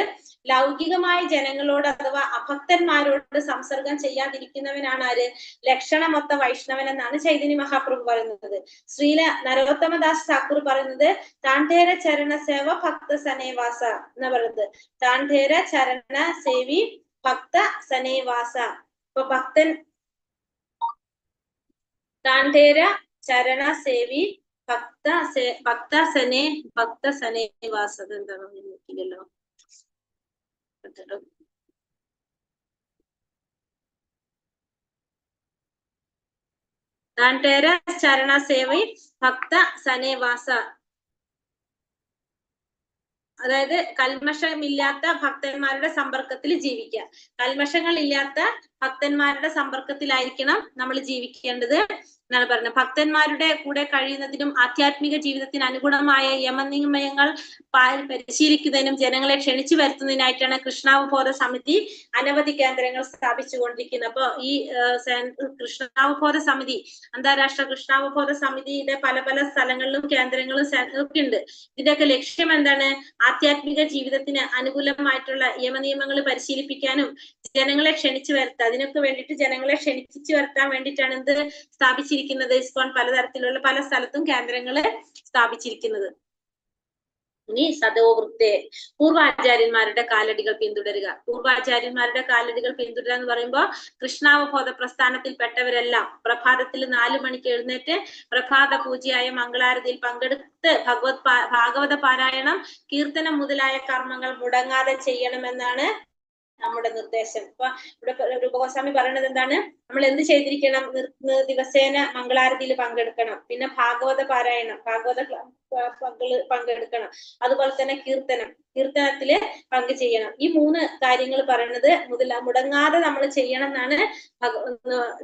ലൗകികമായ ജനങ്ങളോട് അഥവാ അഭക്തന്മാരോട് സംസർഗം ചെയ്യാതിരിക്കുന്നവനാണ് ആര്? ലക്ഷണമൊത്ത വൈഷ്ണവൻ എന്നാണ് ചൈതന്യ മഹാപ്രഭു പറയുന്നത്. ശ്രീല നരോത്തമദാസ് ഠാക്കൂർ പറയുന്നത് താണ്ഡേര ചരണ സേവ ഭക്ത സനേവാസ എന്ന് പറയുന്നത്. താണ്ഡേര ചരണ സേവി ഭക്ത സനേവാസ. ഇപ്പൊ താണ്ഡേര ചരണ സേവി ഭക്ത സനേവാസ. എന്താണോ നോക്കില്ലല്ലോ. താണ്ഡേര ചരണ സേവി ഭക്ത സനേവാസ, അതായത് കൽമഷമില്ലാത്ത ഭക്തന്മാരുടെ സമ്പർക്കത്തിൽ ജീവിക്കുക. കൽമഷങ്ങൾ ഇല്ലാത്ത ഭക്തന്മാരുടെ സമ്പർക്കത്തിലായിരിക്കണം നമ്മൾ ജീവിക്കേണ്ടത് എന്നാണ് പറയുന്നത്. ഭക്തന്മാരുടെ കൂടെ കഴിയുന്നതിനും ആധ്യാത്മിക ജീവിതത്തിന് അനുഗുണമായ യമനിയമങ്ങൾ പരിശീലിക്കുന്നതിനും ജനങ്ങളെ ക്ഷണിച്ചു വരുത്തുന്നതിനായിട്ടാണ് കൃഷ്ണാവബോധ സമിതി അനവധി കേന്ദ്രങ്ങൾ സ്ഥാപിച്ചുകൊണ്ടിരിക്കുന്നത്. അപ്പൊ ഈ കൃഷ്ണാവബോധ സമിതി, അന്താരാഷ്ട്ര കൃഷ്ണാവബോധ സമിതിയുടെ പല പല സ്ഥലങ്ങളിലും കേന്ദ്രങ്ങളും ഒക്കെ ഉണ്ട്. ഇതിന്റെയൊക്കെ ലക്ഷ്യം എന്താണ്? ആധ്യാത്മിക ജീവിതത്തിന് അനുകൂലമായിട്ടുള്ള യമനിയമങ്ങൾ പരിശീലിപ്പിക്കാനും ജനങ്ങളെ ക്ഷണിച്ചു വരുത്തുക. അതിനൊക്കെ വേണ്ടിയിട്ട് ജനങ്ങളെ ക്ഷണിച്ചു വരുത്താൻ വേണ്ടിയിട്ടാണ് എന്ത് സ്ഥാപിച്ചിരിക്കുന്നത്? ഇസ്കോൺ പലതരത്തിലുള്ള പല സ്ഥലത്തും കേന്ദ്രങ്ങള് സ്ഥാപിച്ചിരിക്കുന്നത്. ഇനി സദോവൃത്തെ, പൂർവാചാര്യന്മാരുടെ കാലടികൾ പിന്തുടരുക. പൂർവാചാര്യന്മാരുടെ കാലടികൾ പിന്തുടരുക എന്ന് പറയുമ്പോൾ കൃഷ്ണാവബോധ പ്രസ്ഥാനത്തിൽപ്പെട്ടവരെല്ലാം പ്രഭാതത്തിൽ 4 മണിക്ക് എഴുന്നേറ്റ് പ്രഭാത പൂജയായ മംഗളാരതിയിൽ പങ്കെടുത്ത് ഭാഗവത പാരായണം, കീർത്തനം മുതലായ കർമ്മങ്ങൾ മുടങ്ങാതെ ചെയ്യണമെന്നാണ് നമ്മുടെ നിർദ്ദേശം. അപ്പൊ ഇവിടെ രൂപഗോസ്വാമി പറയുന്നത് എന്താണ്? നമ്മൾ എന്ത് ചെയ്തിരിക്കണം? ദിവസേന മംഗളാരതിയിൽ പങ്കെടുക്കണം, പിന്നെ ഭാഗവത പാരായണം, പങ്കെടുക്കണം, അതുപോലെ തന്നെ കീർത്തനത്തില് പങ്കു ചെയ്യണം. ഈ 3 കാര്യങ്ങൾ പറയുന്നത് മുടങ്ങാതെ നമ്മൾ ചെയ്യണം എന്നാണ്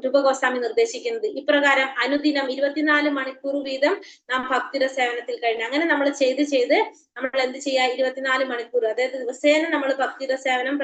രൂപഗോസ്വാമി നിർദ്ദേശിക്കുന്നത്. ഇപ്രകാരം അനുദിനം 24 മണിക്കൂർ വീതം നാം ഭക്തിയുടെ സേവനത്തിൽ കഴിഞ്ഞു. അങ്ങനെ നമ്മൾ ചെയ്ത് നമ്മൾ എന്ത് ചെയ്യുക? 24 മണിക്കൂർ, അതായത് ദിവസേന നമ്മൾ ഭക്തിയുടെ സേവനം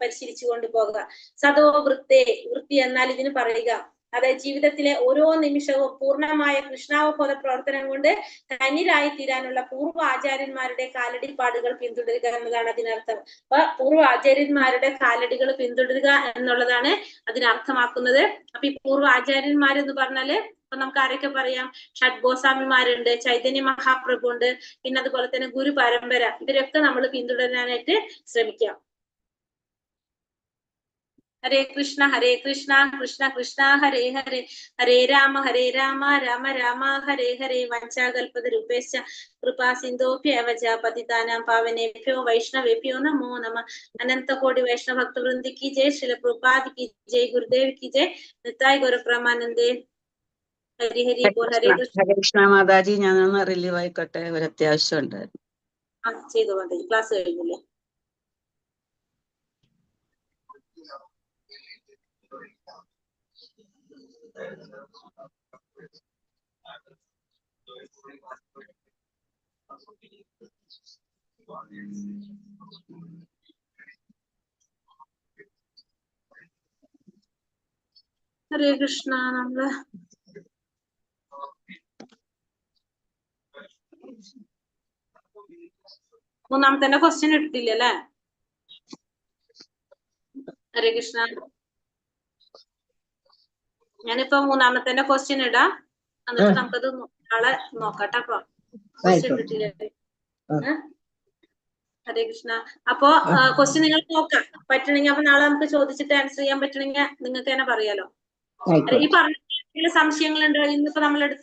പരിശീലിച്ചു കൊണ്ടുപോകുക. സദോ വൃത്തി എന്നാൽ ഇതിന് പറയുക, അതായത് ജീവിതത്തിലെ ഓരോ നിമിഷവും പൂർണ്ണമായ കൃഷ്ണാവബോധ പ്രവർത്തനം കൊണ്ട് ധന്യരായി തീരാനുള്ള പൂർവ്വ ആചാര്യന്മാരുടെ കാലടിപ്പാടുകൾ പിന്തുടരുക എന്നതാണ് അതിനർത്ഥം. അപ്പൊ പൂർവ്വ ആചാര്യന്മാരുടെ കാലടികൾ പിന്തുടരുക എന്നുള്ളതാണ് അതിനർത്ഥമാക്കുന്നത്. അപ്പൊ ഈ പൂർവ്വ ആചാര്യന്മാരെന്ന് പറഞ്ഞാല് ഇപ്പൊ നമുക്ക് ആരൊക്കെ പറയാം? ഷഡ്ഗോസ്വാമിമാരുണ്ട്, ചൈതന്യ മഹാപ്രഭു ഉണ്ട്, പിന്നെ അതുപോലെ തന്നെ ഗുരു പരമ്പര. ഇവരൊക്കെ നമ്മൾ പിന്തുടരാനായിട്ട് ശ്രമിക്കാം. ഹരേ കൃഷ്ണ കൃഷ്ണ കൃഷ്ണ ഹരേ ഹരേ, ഹരേ രാമ രാമ രാമ ഹരേ ഹരേ. വഞ്ചാകൽപതരൂപേശ്ച കൃപാ സിന്ധോഭ്യവച പതിതാനാം പാവനേഭ്യോ വൈഷ്ണവേഭ്യോ നമോ നമഃ. അനന്തകോടി വൈഷ്ണവ ഭക്തവൃന്ദി കി ജയ്, ശ്രീല പ്രഭുപാദ് കി ജയ്, ഗുരുദേവ് കി ജയ്, നിത്തായ് ഗൗരപ്രമാനന്ദേ. ഹരി ഹരി ബോൾ. ഹരേ കൃഷ്ണ മാതാജി, ഞാനൊന്ന് റിലീവ് ആയിക്കോട്ടെ, ഒരു അത്യാവശ്യം ഉണ്ടായിരുന്നു. ചെയ്തു മാതാജി, ക്ലാസ് കഴിഞ്ഞില്ലേ? ഹരേ കൃഷ്ണ. നമ്മള് മൂന്നാമത്തെ ക്വസ്റ്റ്യൻ ഇട്ടിട്ടില്ലല്ലേ? ഹരേ കൃഷ്ണ. ഞാനിപ്പോ മൂന്നാമത്തെ ക്വസ്റ്റ്യൻ ഇടാം, എന്നിട്ട് നമുക്കത് നാളെ നോക്കട്ടെ. അപ്പൊ ക്വസ്റ്റ്യൻ ഇട്ടിട്ടില്ലേ? ഹരേ കൃഷ്ണ. അപ്പൊ ക്വസ്റ്റ്യൻ നിങ്ങൾ നോക്കാം, പറ്റണെങ്കിൽ അപ്പൊ നാളെ നമുക്ക് ചോദിച്ചിട്ട് ആൻസർ ചെയ്യാൻ പറ്റണെങ്കിൽ നിങ്ങൾക്ക് തന്നെ പറയാലോ. ഈ പറഞ്ഞ സംശയങ്ങളുണ്ടോ ഇന്നിപ്പോ നമ്മൾ